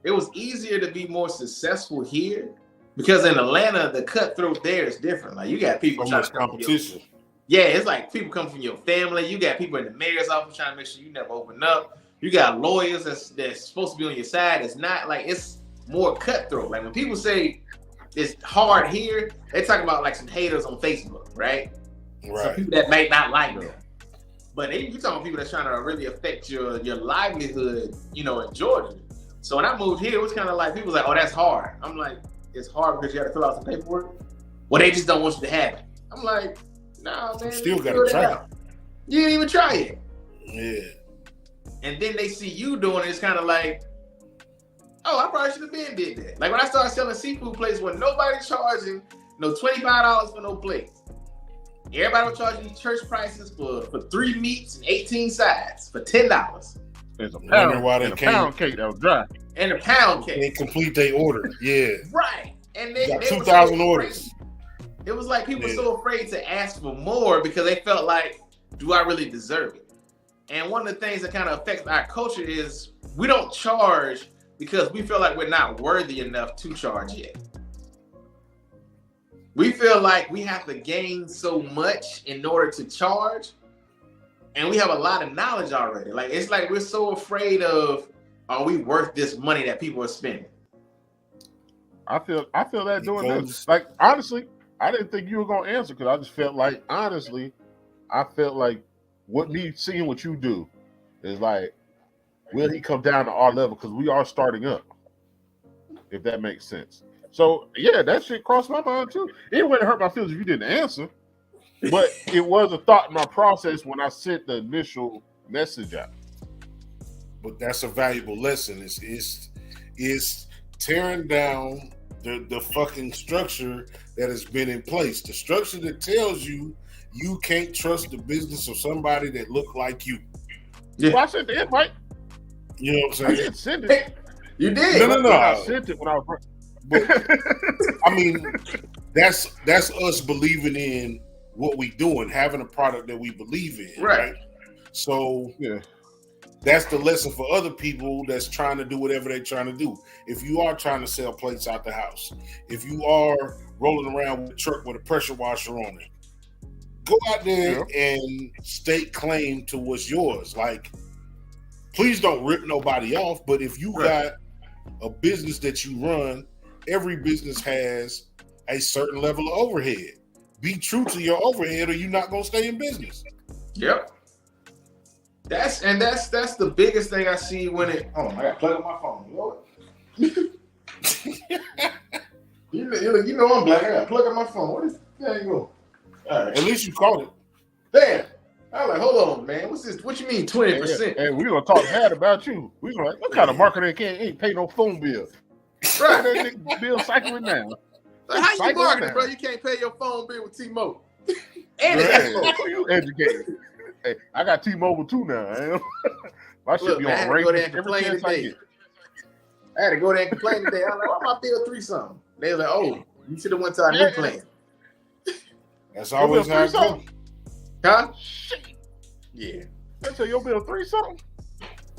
it was easier to be more successful here because in Atlanta, the cutthroat there is different. Like you got people trying to competition. Yeah, it's like people come from your family. You got people in the mayor's office trying to make sure you never open up. You got lawyers that's supposed to be on your side. It's not like it's more cutthroat. Like when people say it's hard here, they talk about like some haters on Facebook, right? Some people that might not like them. But you're talking about people that's trying to really affect your livelihood, in Georgia. So when I moved here, it was kind of like people was like, "Oh, that's hard." I'm like, "It's hard because you got to fill out some paperwork." Well, they just don't want you to have it. I'm like, "No, man, still got to try it. You didn't even try it." Yeah. And then they see you doing it. It's kind of like, "Oh, I probably should have been did that." Like when I started selling seafood plates, when nobody charging $25 for no plate. Everybody was charging church prices for 3 meats and 18 sides for $10. There's a pound cake that was dry. And a pound cake. They complete their order. Yeah. Right. And they got 2,000 orders. It was like people were so afraid to ask for more because they felt like, do I really deserve it? And one of the things that kind of affects our culture is we don't charge because we feel like we're not worthy enough to charge yet. We feel like we have to gain so much in order to charge. And we have a lot of knowledge already. Like, it's like we're so afraid of are we worth this money that people are spending? I feel that doing Because- this. Like, honestly, I didn't think you were gonna answer because I just felt like, honestly, me seeing what you do is like, will he come down to our level? Because we are starting up, if that makes sense. So yeah, that shit crossed my mind too. It wouldn't hurt my feelings if you didn't answer, but it was a thought in my process when I sent the initial message out. But that's a valuable lesson. It's tearing down the fucking structure that has been in place. The structure that tells you can't trust the business of somebody that look like you. Yeah. Well, I sent the invite. You know what I'm I saying? did send it. You did. No. I sent it when I was. But, I mean, that's us believing in what we doing, having a product that we believe in, Right. So Yeah. that's the lesson for other people that's trying to do whatever they're trying to do. If you are trying to sell plates out the house, if you are rolling around with a truck with a pressure washer on it, go out there and stake claim to what's yours. Like, please don't rip nobody off, but if you got a business that you run, every business has a certain level of overhead. Be true to your overhead or you're not going to stay in business. Yep. That's the biggest thing I see when it. Oh, I got to plug up my phone. You know I'm black. I got to plug up my phone. What is that going? All right. At least you caught it. Damn. I was like, hold on, man. What's this? What you mean 20%? And we're gonna talk bad about you. We're gonna like, what kind of marketer ain't pay no phone bill? Right. That nigga bill cycling now. Like, how you Cycle marketing, now. bro? You can't pay your phone bill with T-Mobile. And it's T-Mobile. Hey, you educated. Hey, I got T-Mobile too now. Man. My shit Look, be man, I on had to rate go there and every complain chance I today. get. I had to go there and complain today. I was like, why my bill 3-something? They was like, oh, you should have went to our new plan. That's always how it goes. Huh? Yeah. They say your bill 3-something.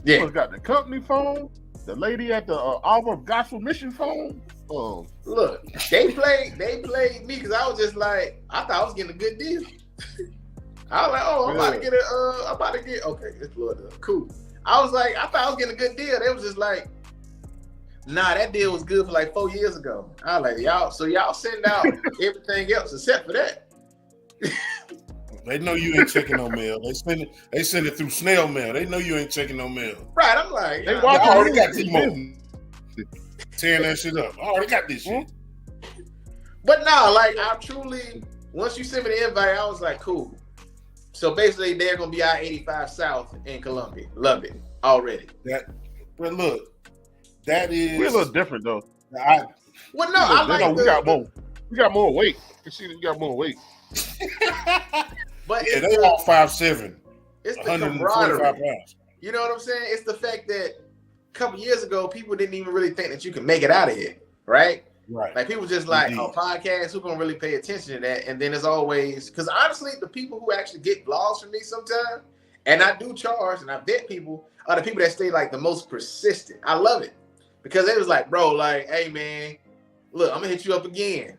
Yeah. You got the company phone, the lady at the Alma Gospel Mission phone. Look, they played me because I was just like, I thought I was getting a good deal. I was like, oh, I'm about to get, okay, it's Florida. Cool. I was like, I thought I was getting a good deal. They was just like, nah, that deal was good for like 4 years ago. I was like, y'all send out everything else except for that. They know you ain't checking no mail. They send it through snail mail. They know you ain't checking no mail. Right, I'm like, They I watch already you got in T-Mobile. business. Tearing that shit up. I already got this shit. but no, like I truly, once you sent me the invite, I was like, cool. So basically, they're gonna be out 85 South in Columbia. Love it already. But look, that is. We're a little different though. Well, no, I like we got more. We got more weight. You see, we got more weight. But Yeah, it's they all 5'7", it's the 145 camaraderie. pounds. You know what I'm saying? It's the fact that a couple years ago, people didn't even really think that you could make it out of here, right? Right. Like people just like, Indeed. oh, podcast, who gonna really pay attention to that? And then there's always, because honestly, the people who actually get blogs from me sometimes, and I do charge and I vet people, are the people that stay like the most persistent. I love it because they was like, bro, like, hey man, look, I'm gonna hit you up again.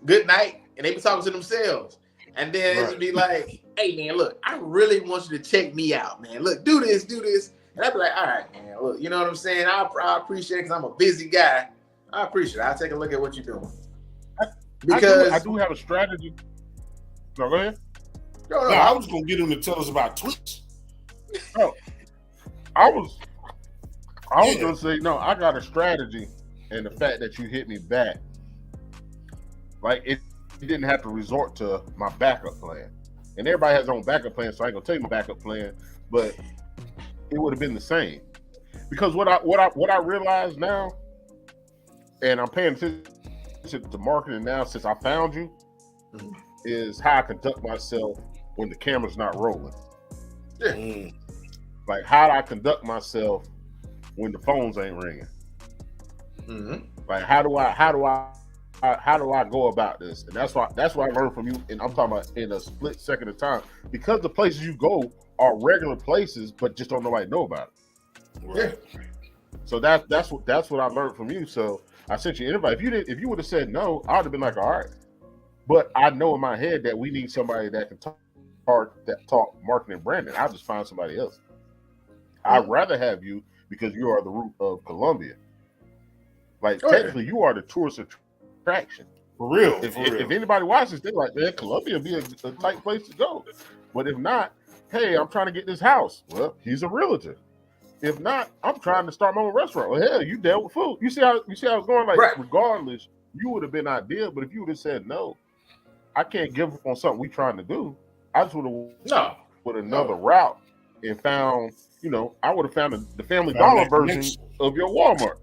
Good night, and they be talking to themselves, and then it would be like, hey man, look, I really want you to check me out, man. Look, do this, and I'd be like, all right, man, look, you know what I'm saying? I appreciate it because I'm a busy guy. I appreciate it. I'll take a look at what you're doing. Because I do have a strategy. No, go ahead. No, I was gonna get him to tell us about Twitch. Oh, I was gonna say no. I got a strategy, and the fact that you hit me back, like it didn't have to resort to my backup plan. And everybody has their own backup plan, so I ain't gonna tell you my backup plan, but it would have been the same. Because what I realize now, and I'm paying attention to marketing now since I found you, is how I conduct myself when the camera's not rolling. Yeah. Like how do I conduct myself when the phones ain't ringing? Like how do I go about this? And that's what I learned from you. And I'm talking about in a split second of time, because the places you go are regular places, but just don't nobody know about it. Right. So that's what I learned from you. So I sent you an invite. If you would have said no, I would have been like, all right. But I know in my head that we need somebody that can talk marketing and branding. I'll just find somebody else. I'd rather have you because you are the root of Colombia. Like Oh, yeah. technically, you are the tourist attraction. For real. If for real. anybody watches, they're like, man, Colombia would be a tight place to go. But if not, hey, I'm trying to get this house. Well, he's a realtor. If not, I'm trying to start my own restaurant. Well, hell, you dealt with food. You see how it's going? Like, Right. regardless, you would have been ideal. But if you would have said no, I can't give up on something we trying to do. I just would have with another route and found, you know, I would have found the Family Found Dollar that version connection. of your Walmart.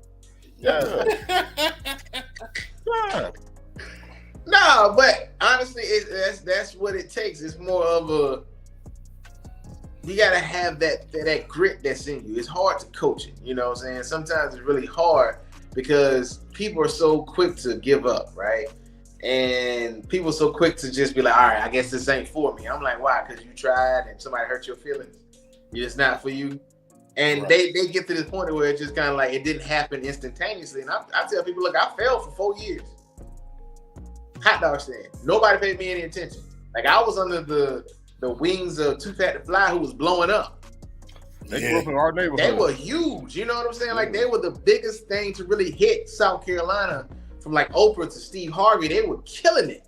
Yeah. Yeah. No, but honestly, that's what it takes. It's more of a, you gotta have that grit that's in you. It's hard to coach it, you know what I'm saying? Sometimes it's really hard because people are so quick to give up, right? And people are so quick to just be like, all right, I guess this ain't for me. I'm like, why? Because you tried and somebody hurt your feelings. It's not for you. And Right. they get to this point where it's just kind of like it didn't happen instantaneously. And I tell people, look, I failed for 4 years. Hot dog stand. Nobody paid me any attention. Like I was under the wings of Too Fat to Fly, who was blowing up. They grew up in our neighborhood. They were huge. You know what I'm saying? Like they were the biggest thing to really hit South Carolina from like Oprah to Steve Harvey. They were killing it.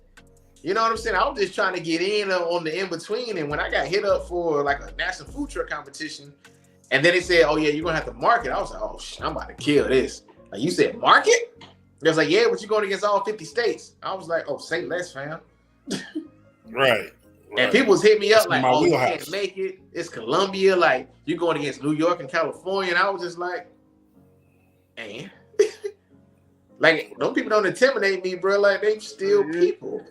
You know what I'm saying? I was just trying to get in on the in-between. And when I got hit up for like a national food truck competition, and then they said, oh yeah, you're going to have to market. I was like, oh, I'm about to kill this. Like you said, market? They was like, yeah, but you're going against all 50 states. I was like, oh, say less, fam. Right. And people was hitting me up like, my oh, you wheelhouse. can't make it. It's Colombia. Like, you're going against New York and California. And I was just like, man. Like, those people don't intimidate me, bro. Like, they still people.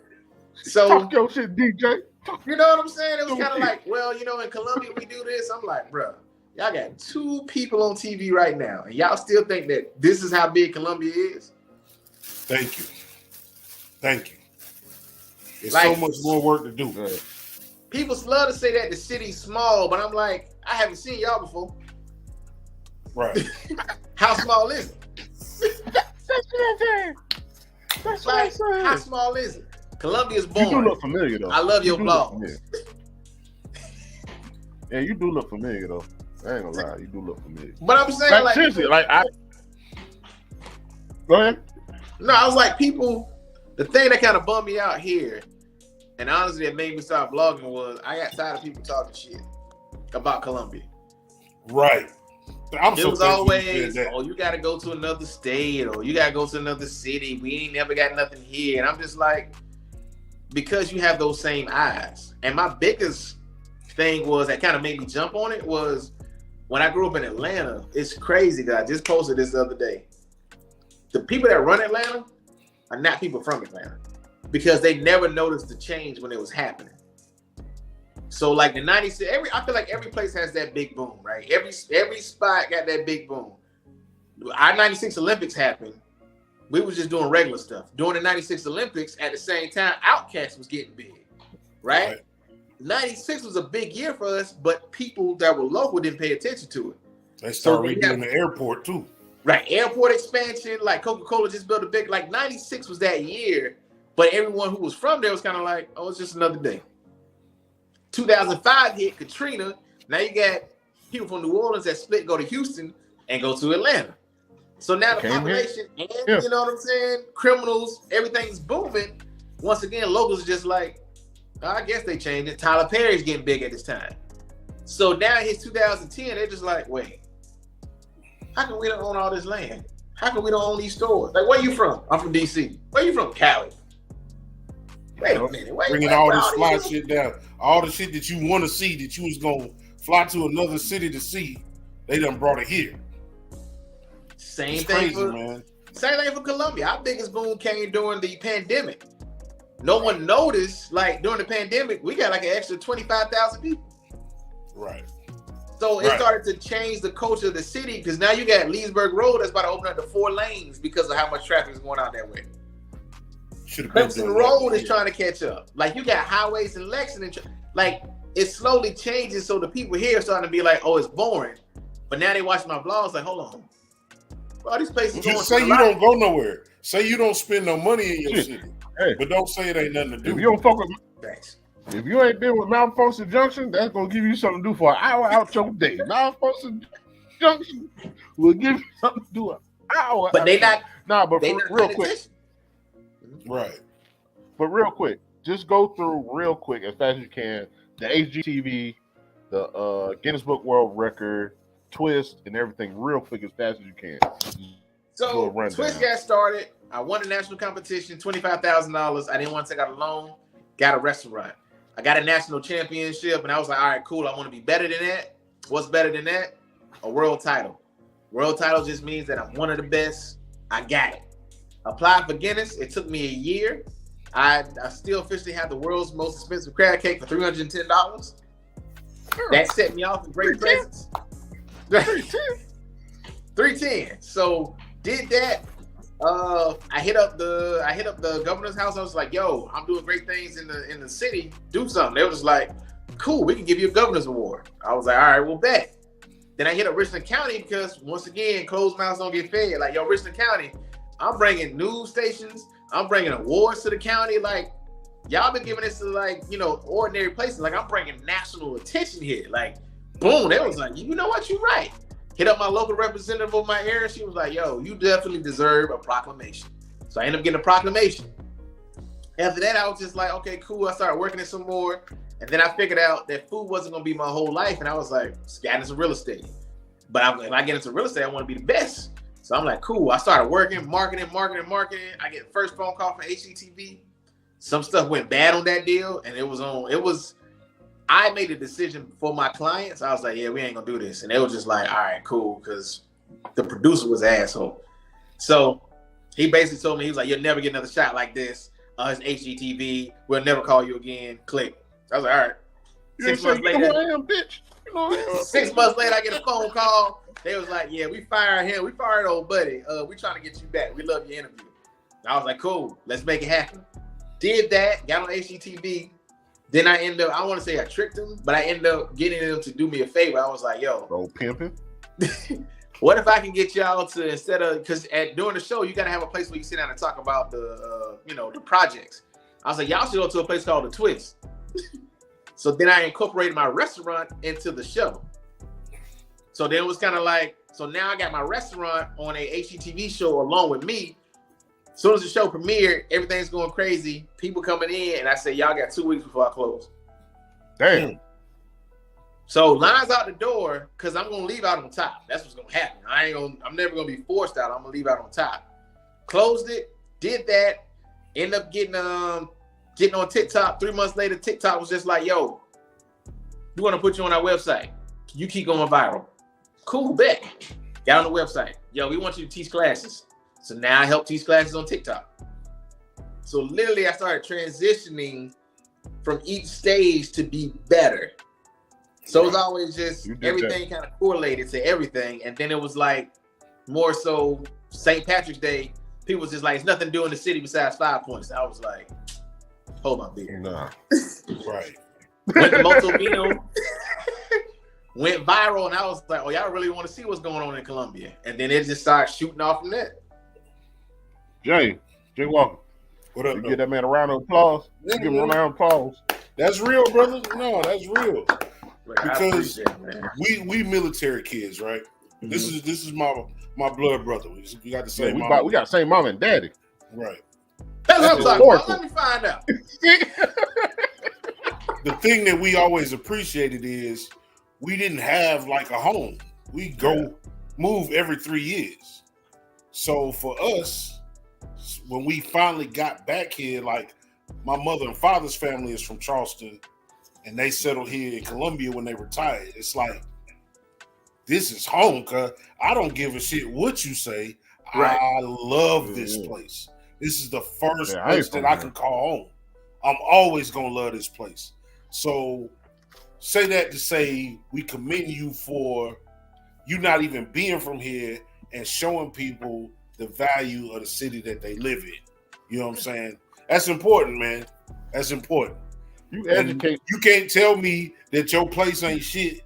So, Talk your shit, DJ. you know what I'm saying? It was kind of like, well, you know, in Colombia, we do this. I'm like, bro, y'all got 2 people on TV right now. And y'all still think that this is how big Colombia is? Thank you. Thank you. There's Like- so much more work to do. Right. People love to say that the city's small, but I'm like, I haven't seen y'all before. Right. How small is it? That's what I'm saying. That's what I'm Like, saying. how small is it? Columbia's You do born. look familiar though. I love your You do look vlogs. familiar. Yeah, you do look familiar though. I ain't gonna lie, you do look familiar. But I'm saying, Like, like, seriously, like I. Go ahead. no, I was like, people, the thing that kind of bummed me out here, and honestly, that made me start vlogging was I got tired of people talking shit about Colombia. Right. I'm It so was thankful you always, said that. oh, you got to go to another state or you got to go to another city. We ain't never got nothing here. And I'm just like, because you have those same eyes. And my biggest thing was that kind of made me jump on it was when I grew up in Atlanta. It's crazy that I just posted this the other day. The people that run Atlanta are not people from Atlanta because they never noticed the change when it was happening. So like the 96, I feel like every place has that big boom, right? Every spot got that big boom. Our 96 Olympics happened. We was just doing regular stuff. During the 96 Olympics, at the same time, Outkast was getting big, right? 96 was a big year for us, but people that were local didn't pay attention to it. They start So we redoing have- the airport too. Right, airport expansion, like Coca-Cola just built a big, like 96 was that year, but everyone who was from there was kind of like, oh, it's just another day. 2005 hit Katrina. Now you got people from New Orleans that split, go to Houston and go to Atlanta. So now the Came here. population and Yeah. you know what I'm saying, criminals, everything's booming. Once again, locals are just like, I guess they changed it. Tyler Perry's getting big at this time. So now it's 2010, they're just like, wait, how come we don't own all this land? How come we don't own these stores? Like, where you from? I'm from DC. Where you from? Cali. Wait a minute. Wait, Bringing wait, all where this fly these- shit down. All the shit that you want to see, that you was going to fly to another city to see, they done brought it here. Same It's thing crazy, for man. Same thing for Colombia. Our biggest boom came during the pandemic. No one noticed, like during the pandemic, we got like an extra 25,000 people. Right. So it Right. started to change the culture of the city because now you got Leesburg Road that's about to open up to 4 lanes because of how much traffic is going out that way. Should have been Clemson doing Road that. is trying to catch up. Like you got highways in Lexington. Like it's slowly changing. So the people here are starting to be like, oh, it's boring. But now they watch my vlogs like, hold on. All these places going Just say to you the don't light. go nowhere. Say you don't spend no money in your Shit. city. Hey. But don't say it ain't nothing to do. If you don't fuck with, Thanks. if you ain't been with Mount Folsom Junction, that's gonna give you something to do for an hour out your day. Mount Folsom, Junction will give you something to do an hour. But they not. But They for, not real paying quick. attention. Right. But real quick, just go through real quick as fast as you can the HGTV, the Guinness Book World Record, Twist, and everything real quick as fast as you can. So Twist got started. I won a national competition, $25,000. I didn't want to take out a loan. Got a restaurant. I got a national championship, and I was like, all right, cool. I want to be better than that. What's better than that? A world title. World title just means that I'm one of the best. I got it. Applied for Guinness. It took me a year. I still officially have the world's most expensive crab cake for $310. That set me off with great presents. 310. So did that. I hit up the governor's house. I was like, yo, I'm doing great things in the city. Do something. They were just like, cool, we can give you a governor's award. I was like, all right, well, bet. Then I hit up Richland County because once again, closed mouths don't get fed. Like, yo, Richland County, I'm bringing news stations. I'm bringing awards to the county. Like, y'all been giving this to, like, you know, ordinary places. Like, I'm bringing national attention here. Like, boom. They was like, you know what? You're right. Hit up my local representative of my area. She was like, yo, you definitely deserve a proclamation. So I ended up getting a proclamation. After that, I was just like, okay, cool. I started working it some more. And then I figured out that food wasn't going to be my whole life. And I was like, got into real estate. But if I get into real estate, I want to be the best. So I'm like, cool. I started working, marketing. I get the first phone call from HGTV. Some stuff went bad on that deal. And I made a decision for my clients. I was like, yeah, we ain't gonna do this. And they were just like, all right, cool. Because the producer was an asshole. So he basically told me, he was like, you'll never get another shot like this. It's HGTV. We'll never call you again. Click. I was like, all right. 6 months later, you know who I am, bitch. You know who I am. 6 months later, I get a phone call. They was like, yeah, we fired him. We fired old buddy. We trying to get you back. We love your interview. And I was like, cool. Let's make it happen. Did that. Got on HGTV. Then I end up, I want to say I tricked him, but I ended up getting him to do me a favor. I was like, yo. Oh, pimping? What if I can get y'all to, instead of, because during the show, you got to have a place where you sit down and talk about the, the projects. I was like, y'all should go to a place called The Twist. So then I incorporated my restaurant into the show. So then it was kind of like, so now I got my restaurant on a HGTV show along with me. As soon as the show premiered, everything's going crazy. People coming in, and I said, y'all got 2 weeks before I close. Damn. So lines out the door, because I'm going to leave out on top. That's what's going to happen. I'm never going to be forced out. I'm going to leave out on top. Closed it, did that, ended up getting on TikTok. 3 months later, TikTok was just like, yo, we want to put you on our website. You keep going viral. Cool, bet. Got on the website. Yo, we want you to teach classes. So now I help teach classes on TikTok. So literally I started transitioning from each stage to be better. So it was always just everything kind of correlated to everything. And then it was like more so St. Patrick's Day, people was just like, it's nothing to do in the city besides 5 points. I was like, hold my beer. Nah. Right. Went to Motovino, went viral, and I was like, oh, y'all really want to see what's going on in Colombia. And then it just started shooting off from there. Jay Walker. What up? You give that man a round of applause. Yeah, Give him a round of applause. That's real, brother. No, that's real. Because it, we military kids, right? Mm-hmm. This is my blood brother. We got the same. Yeah, we got the same mom and daddy. Right. That's what I'm talking about. Let me find out. The thing that we always appreciated is we didn't have like a home. We move every 3 years. So for us, when we finally got back here, like my mother and father's family is from Charleston, and they settled here in Columbia when they retired. It's like, this is home, cuz I don't give a shit what you say. Right. I love this place. This is the first place that I can call home. I'm always going to love this place. So say that to say we commend you for you not even being from here and showing people the value of the city that they live in. You know what I'm saying? That's important, man. That's important. You educate. And you can't tell me that your place ain't shit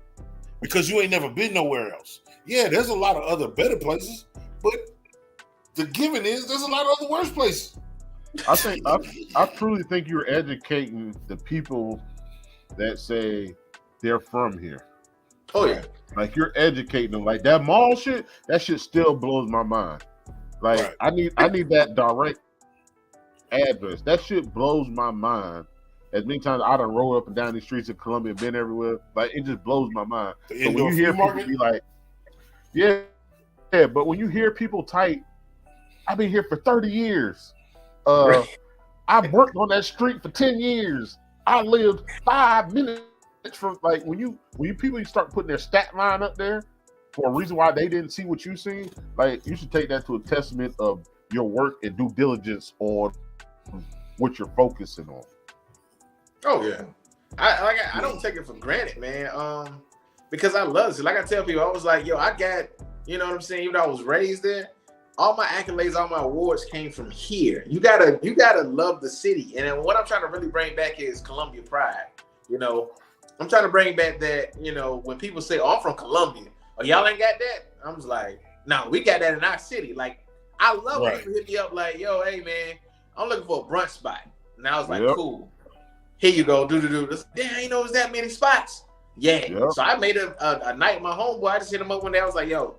because you ain't never been nowhere else. Yeah, there's a lot of other better places, but the given is there's a lot of other worse places. I truly think you're educating the people that say they're from here. Oh yeah. Like you're educating them. Like that mall shit, that shit still blows my mind. Like Right. I need that direct address. That shit blows my mind. As many times I done roll up and down these streets of Columbia, been everywhere. Like it just blows my mind. The So when indoor you hear flea people market? be like, yeah, but when you hear people type, I've been here for 30 years. I've worked on that street for 10 years. I lived 5 minutes from like when you people start putting their stat line up there for a reason why they didn't see what you seen, like you should take that to a testament of your work and due diligence on what you're focusing on. Oh yeah. I don't take it for granted, man. Because I love it. Like I tell people, I was like, yo, I got, you know what I'm saying, even though I was raised there, all my accolades, all my awards came from here. You gotta love the city. And then what I'm trying to really bring back is Columbia pride. You know, I'm trying to bring back that, you know, when people say, oh, I'm from Columbia, oh, y'all ain't got that? I'm just like, no, we got that in our city. Like, I love when people hit me up like, yo, hey, man, I'm looking for a brunch spot. And I was like, cool. Here you go, do. Damn, I ain't know there's that many spots. Yeah. Yep. So I made a night with my homeboy. I just hit him up one day. I was like, yo,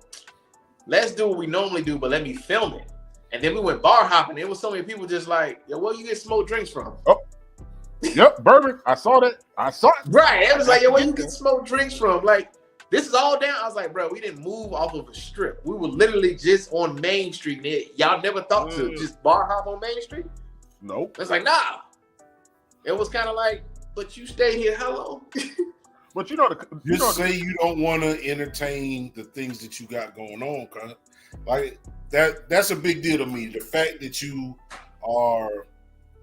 let's do what we normally do, but let me film it. And then we went bar hopping. There was so many people just like, yo, where you get smoked drinks from? Oh. Yep, bourbon. I saw that. Right. It was like, yo, where you get smoked drinks from? Like, this is all down. I was like, bro, we didn't move off of a strip. We were literally just on Main Street. Y'all never thought to just bar hop on Main Street? Nope. It's like, nah. It was kind of like, but you stayed here how long? But you say you don't want to entertain the things that you got going on, cuz. Like that's a big deal to me. The fact that you are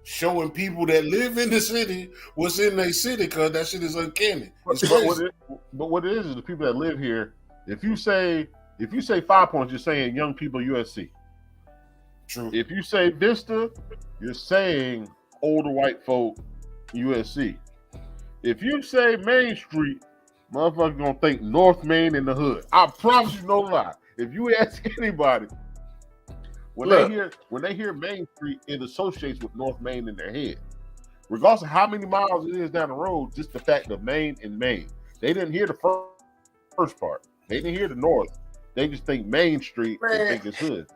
showing people that live in the city what's in their city, cuz that shit is uncanny. But what it is the people that live here, if you say 5 points, you're saying young people USC. True. If you say Vista, you're saying older white folk USC. If you say Main Street, motherfuckers gonna think North Main in the hood. I promise you, no lie. If you ask anybody, when they hear Main Street, it associates with North Main in their head. Regardless of how many miles it is down the road, just the fact of Main and Main. They didn't hear the first part. They didn't hear the North. They just think Main Street and think it's hood.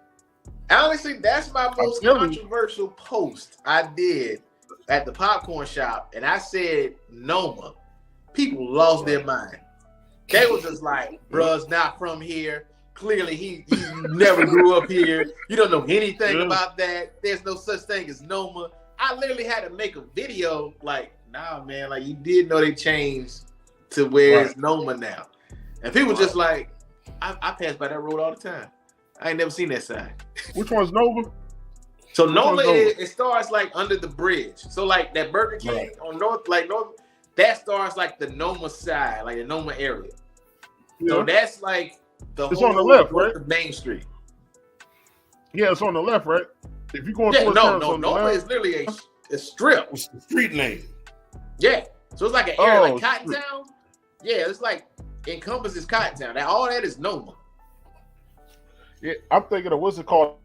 Honestly, that's my most controversial post I did at the popcorn shop, and I said Noma. People lost their mind. They were just like, bruh's not from here. Clearly, he never grew up here. You don't know anything about that. There's no such thing as Noma. I literally had to make a video like, nah, man, like you did know they changed to where it's Noma now. And people just like, I pass by that road all the time. I ain't never seen that sign. Which one's Noma? So Noma, it starts like under the bridge. So like that Burger King on North, that starts like the Noma side, like the Noma area. Yeah. So that's like it's on the left, right? Of Main Street. Yeah, it's on the left, right? If you go Noma is literally a strip. It's the street name. Yeah. So it's like an area like Cottontown. Yeah, it's like encompasses Cottontown. All that is Noma. Yeah, I'm thinking of what's it called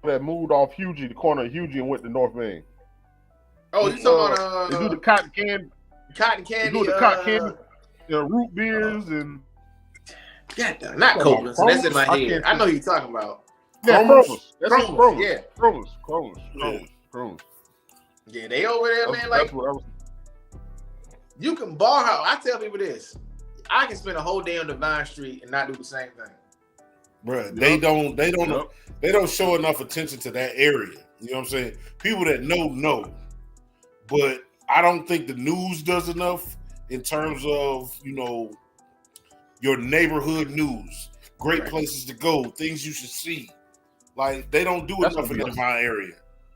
that moved off Hughie, the corner of Hughie, and went to North Main. Oh, you talking about they do the cotton candy. Cotton candy. They do the cotton candy, root beers and. Yeah, not Copeland. So that's in my head. I know who you're talking about. Yeah, Cromers. That's Cromers. Yeah, Cromers. Yeah, they over there, man. Like you can bar hop. I tell people this: I can spend a whole day on Divine Street and not do the same thing. Bruh, they don't show enough attention to that area. You know what I'm saying? People that know. But I don't think the news does enough in terms of, you know, your neighborhood news, great places to go, things you should see. Like they don't do enough in the Divine area.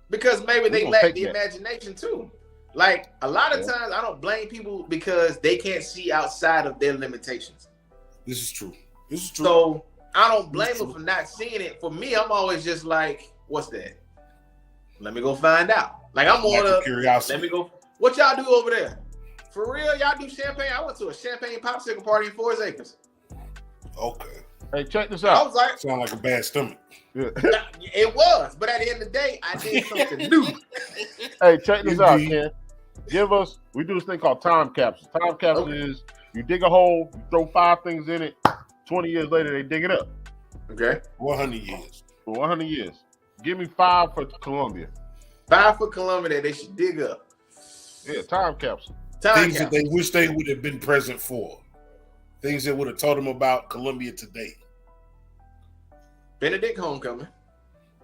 Because maybe they lack the imagination too. Like a lot of times I don't blame people because they can't see outside of their limitations. This is true. So I don't blame them for not seeing it. For me, I'm always just like, what's that? Let me go find out. Like I'm on curiosity. Let me go. What y'all do over there? For real, y'all do champagne? I went to a champagne popsicle party in 4 Acres. Okay. Hey, check this out. I was like, sound like a bad stomach. Yeah. It was, but at the end of the day, I did something new. Hey, check this out, Ken. We do this thing called time capsule. Time capsule is You dig a hole, you throw 5 things in it. 20 years later, they dig it up. Okay. 100 years. For 100 years. Give me 5 for Colombia. 5 for Colombia that they should dig up. Yeah, time capsule. Things that they wish they would have been present for. Things that would have told them about Colombia today. Benedict Homecoming.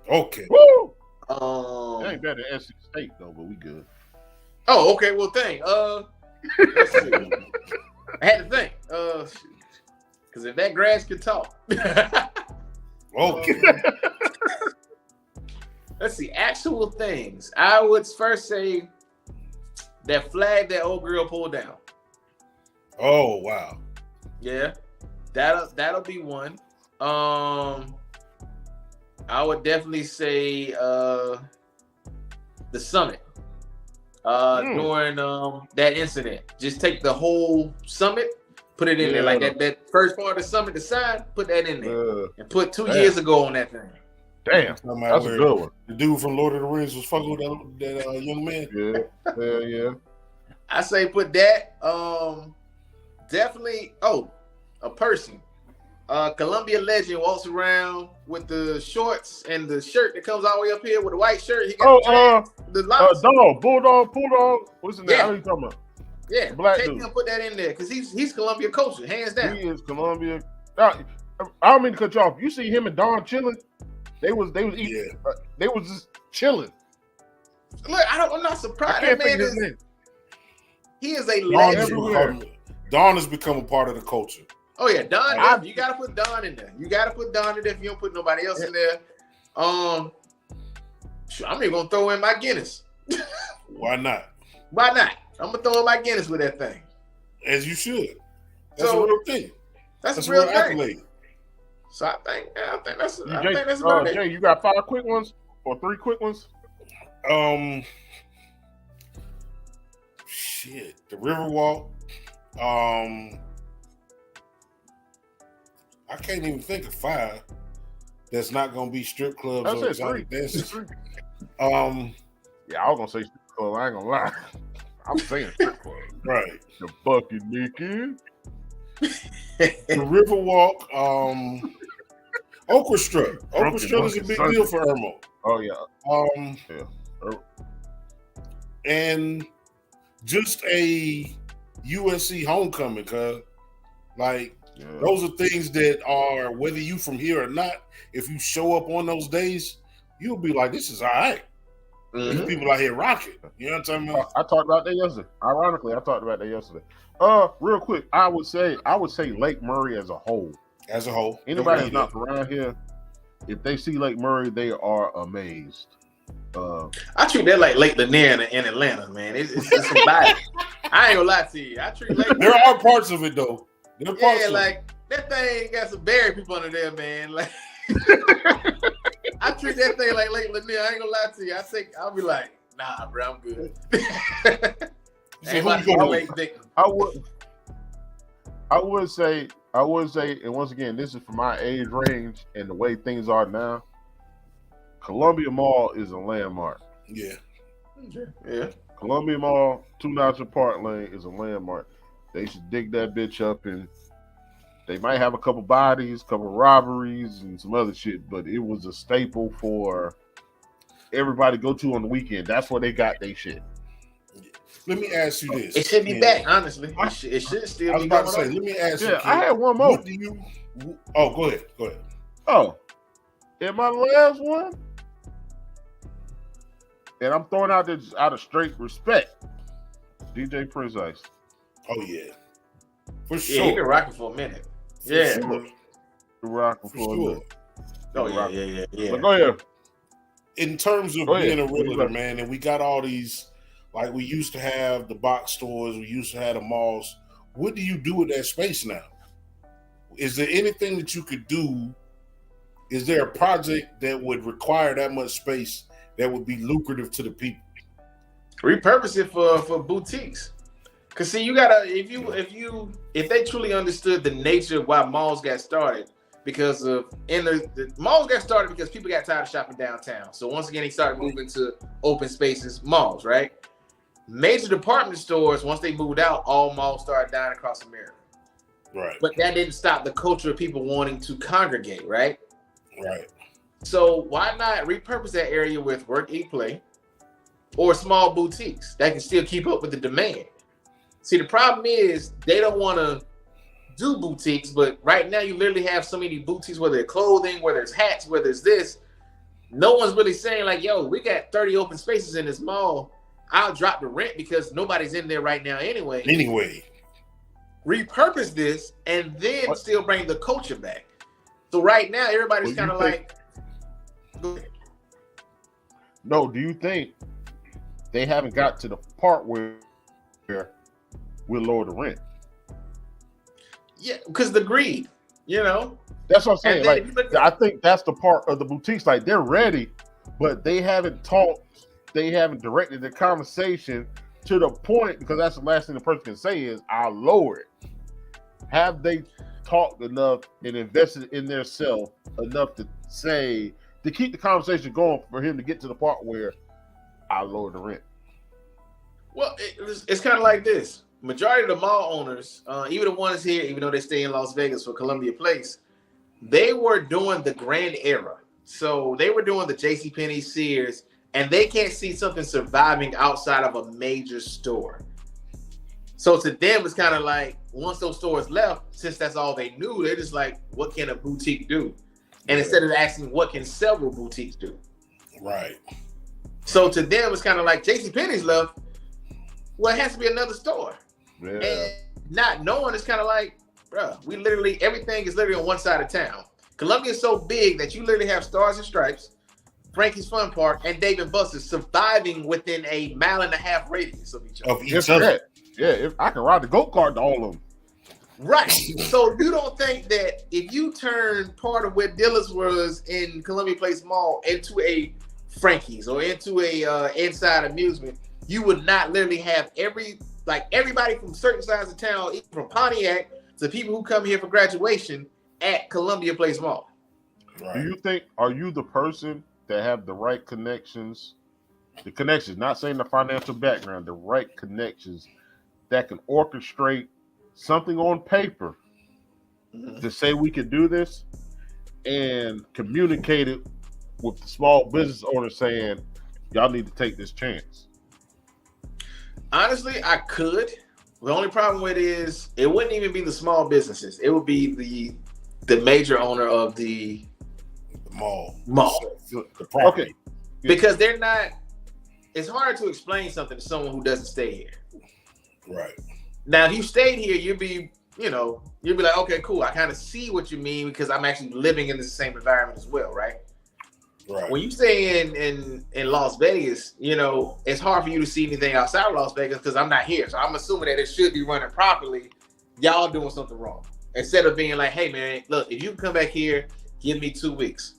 Okay. Woo! It ain't better than NC State though, but we good. Oh, okay. Well, let's see. I had to think. Because if that grass could talk. Okay. Let's see. Actual things. I would first say that flag that old girl pulled down. Oh wow. Yeah. That'll be one. I would definitely say the summit. During that incident. Just take the whole summit, put it in there. Like that first part of the summit, the sign, put that in there. And put 2 years ago on that thing. Damn, that's a good one. The dude from Lord of the Rings was fucking with that young man. Yeah. I say put that. Definitely. Oh, a person. Columbia legend walks around with the shorts and the shirt that comes all the way up here with a white shirt. He got the Bulldog. What's his name? How you talking about? Yeah, black take dude. him, put that in there because he's Columbia culture, hands down. He is Columbia. I don't mean to cut you off. You see him and Don chilling. They was eating. Yeah. They was just chilling. Look, I'm not surprised. I can't That man think of his name. He is a legend. Don has become a part of the culture. Oh yeah, Don. You gotta put Don in there. You gotta put Don in there if you don't put nobody else in there. I'm even gonna throw in my Guinness. Why not? Why not? I'm gonna throw in my Guinness with that thing. As you should. That's a real thing. That's a real thing. accolade. So I think that's about it. Jay, you got 5 quick ones or 3 quick ones? Shit. The Riverwalk. I can't even think of 5 that's not gonna be strip clubs or exotic dances. Yeah, I was gonna say strip club. I ain't gonna lie. I'm saying strip club. Right. The bucket naked. The Riverwalk. Orchestra. Orchestra is a big deal for Irmo. Oh yeah. And just a USC homecoming, cuz those are things that are, whether you from here or not, if you show up on those days, you'll be like, this is all right. These people out here rocking. You know what I'm talking about? I talked about that yesterday. Ironically, I talked about that yesterday. Real quick, I would say Lake Murray as a whole. As a whole. Anybody that's not around here, if they see Lake Murray, they are amazed. I treat that like Lake Lanier in Atlanta, man. It's some body. I ain't gonna lie to you. I treat Lake There are parts of it though. Like that thing got some berry people under there, man. Like I treat that thing like Lake Lanier. I ain't gonna lie to you. I'll be like, nah, bro, I'm good. I would say, and once again, this is for my age range and the way things are now. Columbia Mall is a landmark. Yeah. Columbia Mall, 2 Notcher Park Lane is a landmark. They should dig that bitch up, and they might have a couple bodies, couple robberies, and some other shit, but it was a staple for everybody to go to on the weekend. That's where they got their shit. Let me ask you this. It should be back, honestly. It should still be. I was about to say, let me ask you. Yeah, I had one more. Go ahead. Oh, in my last one, and I'm throwing out this out of straight respect, DJ Prince Ice. Oh yeah, for sure. Yeah, he been rocking for a minute. Yeah, rocking for a minute. Oh yeah. But go ahead. In terms of being a realtor, man, and we got all these, like we used to have the box stores, we used to have the malls. What do you do with that space now? Is there anything that you could do? Is there a project that would require that much space that would be lucrative to the people? Repurpose it for boutiques. Cause see, you gotta if they truly understood the nature of why malls got started, because the malls got started because people got tired of shopping downtown. So once again, they started moving to open spaces, malls, right? Major department stores, once they moved out, all malls started dying across America. Right. But that didn't stop the culture of people wanting to congregate, right? Right. So why not repurpose that area with work, eat, play, or small boutiques that can still keep up with the demand? See, the problem is they don't want to do boutiques, but right now you literally have so many boutiques, whether it's clothing, whether it's hats, whether it's this. No one's really saying like, yo, we got 30 open spaces in this mall. I'll drop the rent because nobody's in there right now anyway. Repurpose this and then still bring the culture back. So right now, everybody's kind of like... No, do you think they haven't got to the part where we'll lower the rent? Yeah, because the greed, you know? That's what I'm saying. Like, I think that's the part of the boutiques. Like, they're ready, but they haven't talked. They haven't directed the conversation to the point, because that's the last thing the person can say is, I'll lower it. Have they talked enough and invested in their self enough to say, to keep the conversation going for him to get to the part where I'll lower the rent? Well, it's kind of like this. Majority of the mall owners, even the ones here, even though they stay in Las Vegas for Columbia Place, they were doing the grand era. So they were doing the JCPenney, Sears, and they can't see something surviving outside of a major store. So to them, it's kind of like, once those stores left, since that's all they knew, they're just like, what can a boutique do? And instead of asking, what can several boutiques do? Right. So to them, it's kind of like JCPenney's left. Well, it has to be another store. Yeah. And not knowing, it's kind of like, bro, we literally, everything is literally on one side of town. Columbia is so big that you literally have Stars and Stripes, Frankie's Fun Park, and Dave & Buster's surviving within a 1.5 mile radius of each other. Yeah, if I can ride the go-kart to all of them. Right. So you don't think that if you turn part of where Dillard's was in Columbia Place Mall into a Frankie's or into a inside amusement, you would not literally have everybody from certain sides of town, even from Pontiac to people who come here for graduation at Columbia Place Mall. Right. Do you think, are you the person that have the right connections, not saying the financial background, the right connections that can orchestrate something on paper to say we can do this and communicate it with the small business owner saying, y'all need to take this chance? Honestly, I could. The only problem with it is it wouldn't even be the small businesses. It would be the major owner of the mall. The property. Okay. Because they're not, it's hard to explain something to someone who doesn't stay here. Right. Now, if you stayed here, you'd be like, okay, cool. I kind of see what you mean because I'm actually living in the same environment as well, right? Right. When you stay in Las Vegas, it's hard for you to see anything outside of Las Vegas because I'm not here. So I'm assuming that it should be running properly. Y'all doing something wrong. Instead of being like, hey, man, look, if you can come back here, give me 2 weeks.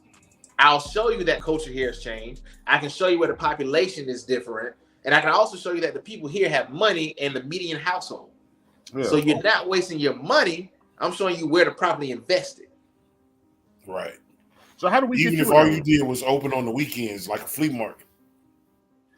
I'll show you that culture here has changed. I can show you where the population is different. And I can also show you that the people here have money in the median household. Yeah. So you're not wasting your money. I'm showing you where to properly invest it. Right. So how do we even get if all you did was open on the weekends like a flea market?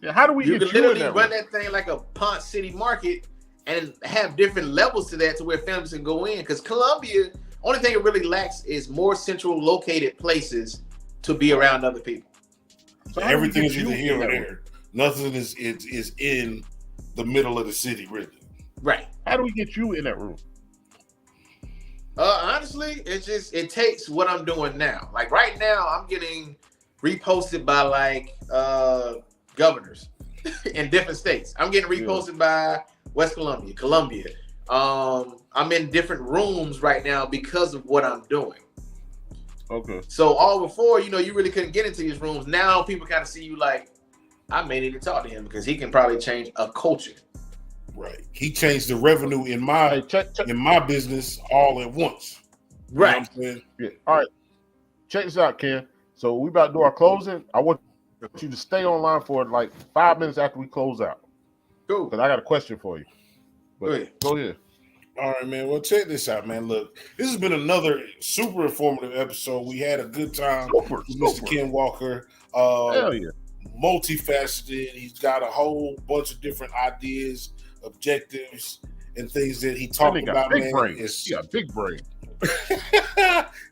Yeah, how do we get you literally run that thing like a Ponce City market and have different levels to that to where families can go in? Because Columbia, only thing it really lacks is more central located places to be around other people. So everything is either here or there. Nothing is in the middle of the city, really. Right. How do we get you in that room? Honestly, it takes what I'm doing now. Like right now, I'm getting reposted by like governors in different states. I'm getting reposted by West Columbia. I'm in different rooms right now because of what I'm doing. Okay. So all before, you really couldn't get into these rooms. Now people kind of see you like, I may need to talk to him because he can probably change a culture. Right. He changed the revenue in my business all at once. Right. You know what I'm saying? Yeah. All right. Check this out, Ken. So we about to do our closing. I want you to stay online for like 5 minutes after we close out. Cool. Because I got a question for you. But go ahead. All right, man. Well, check this out, man. Look, this has been another super informative episode. We had a good time with Mr. Ken Walker. Hell yeah. Multifaceted. He's got a whole bunch of different ideas, objectives, and things that he talked about, big man, brain. is big brain.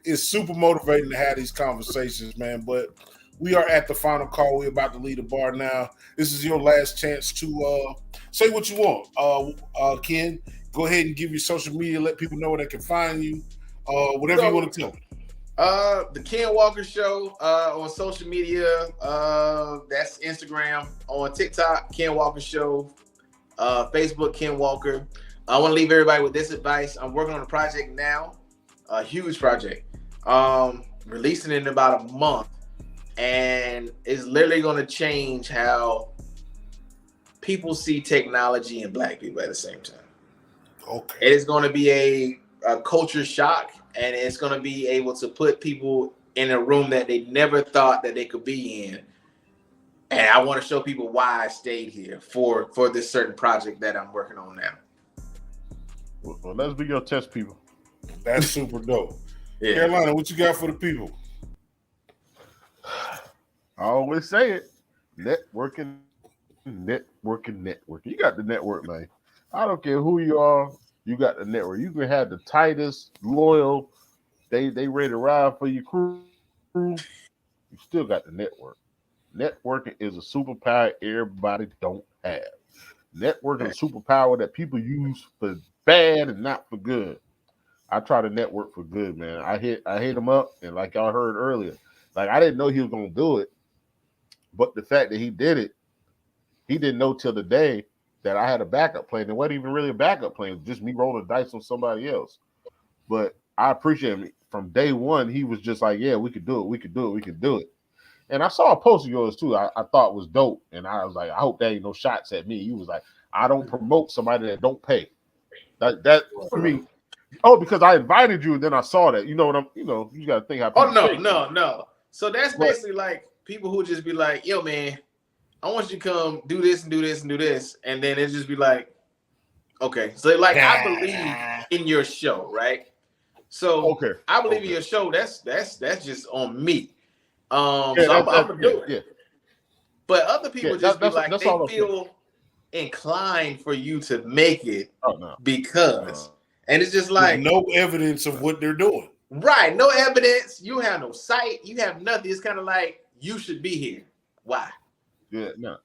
It's super motivating to have these conversations, man. But we are at the final call. We're about to leave the bar now. This is your last chance to say what you want. Ken, go ahead and give your social media. Let people know where they can find you. Whatever you want to tell them. The Ken Walker Show on social media. That's Instagram. On TikTok, Ken Walker Show. Facebook, Ken Walker. I want to leave everybody with this advice. I'm working on a project now, a huge project. Releasing it in about a month, and it's literally going to change how people see technology and Black people at the same time. Okay. It is going to be a culture shock, and it's going to be able to put people in a room that they never thought that they could be in. And I want to show people why I stayed here for this certain project that I'm working on now. Well, let's be your test people. That's super dope. Yeah. Carolina, what you got for the people? I always say it. Networking. You got the network, man. I don't care who you are. You got the network. You can have the tightest, loyal, they ready to ride for your crew. You still got the network. Networking is a superpower everybody don't have. Networking is a superpower that people use for bad and not for good. I try to network for good, man. I hit him up, and like y'all heard earlier, like I didn't know he was gonna do it, but the fact that he did it, he didn't know till the day that I had a backup plan. It wasn't even really a backup plan, just me rolling dice on somebody else. But I appreciate him. From day one, he was just like, yeah, we could do it, we could do it, we could do it. And I saw a post of yours too. I thought was dope, and I was like, I hope there ain't no shots at me. You was like, I don't promote somebody that don't pay. That for me. Oh, because I invited you, and then I saw that. You know what I'm. You know, you got to think how. Oh no. So that's basically like people who just be like, yo, man, I want you to come do this and do this and do this, and then it just be like, okay. So like, I believe in your show, right? So okay, I believe in your show. That's just on me. Yeah, so I'm gonna do it. Yeah. But other people just be like, they feel okay. inclined for you to make it no. because, and it's just like with no evidence of what they're doing. Right, no evidence. You have no sight. You have nothing. It's kind of like you should be here. Why? Yeah, no.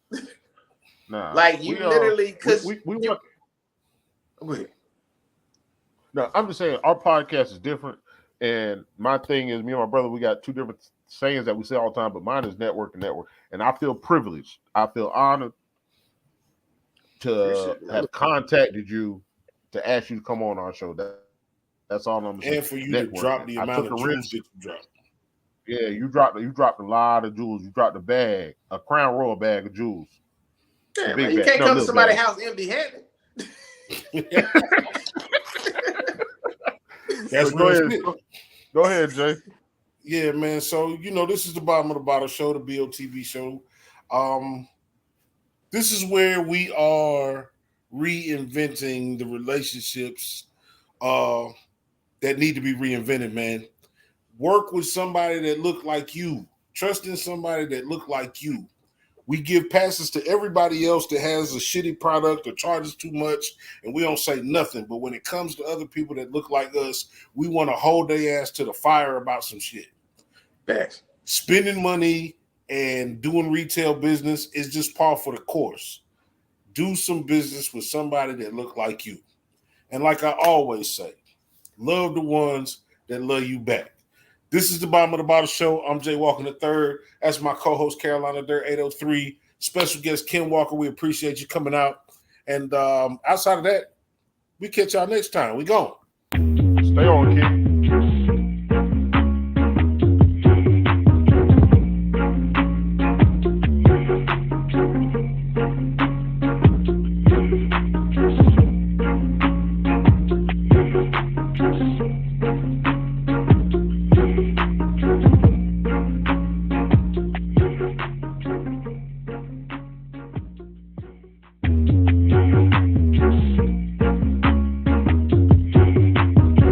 Nah. Like you literally because we want. Go ahead. No, I'm just saying our podcast is different. And my thing is, me and my brother, we got two different sayings that we say all the time, but mine is network. And I feel privileged. I feel honored to have contacted you to ask you to come on our show. That's all I'm saying. And for you to drop the amount of jewels that you dropped. Yeah, you dropped a lot of jewels. You dropped a Crown Royal bag of jewels. Yeah, man, you can't come to somebody's house empty-handed. That's Go ahead, Jay. Yeah, man. So, this is the Bottom of the Bottle show, the BOTB show. This is where we are reinventing the relationships that need to be reinvented, man. Work with somebody that look like you. Trust in somebody that look like you. We give passes to everybody else that has a shitty product or charges too much, and we don't say nothing. But when it comes to other people that look like us, we want to hold their ass to the fire about some shit. Facts. Spending money and doing retail business is just par for the course. Do some business with somebody that look like you. And like I always say, love the ones that love you back. This is the Bottom of the Bottle show. I'm Jay Walker III. That's my co-host, Carolina Dirt 803. Special guest, Ken Walker. We appreciate you coming out. And outside of that, we catch y'all next time. We gone. Stay on, Ken.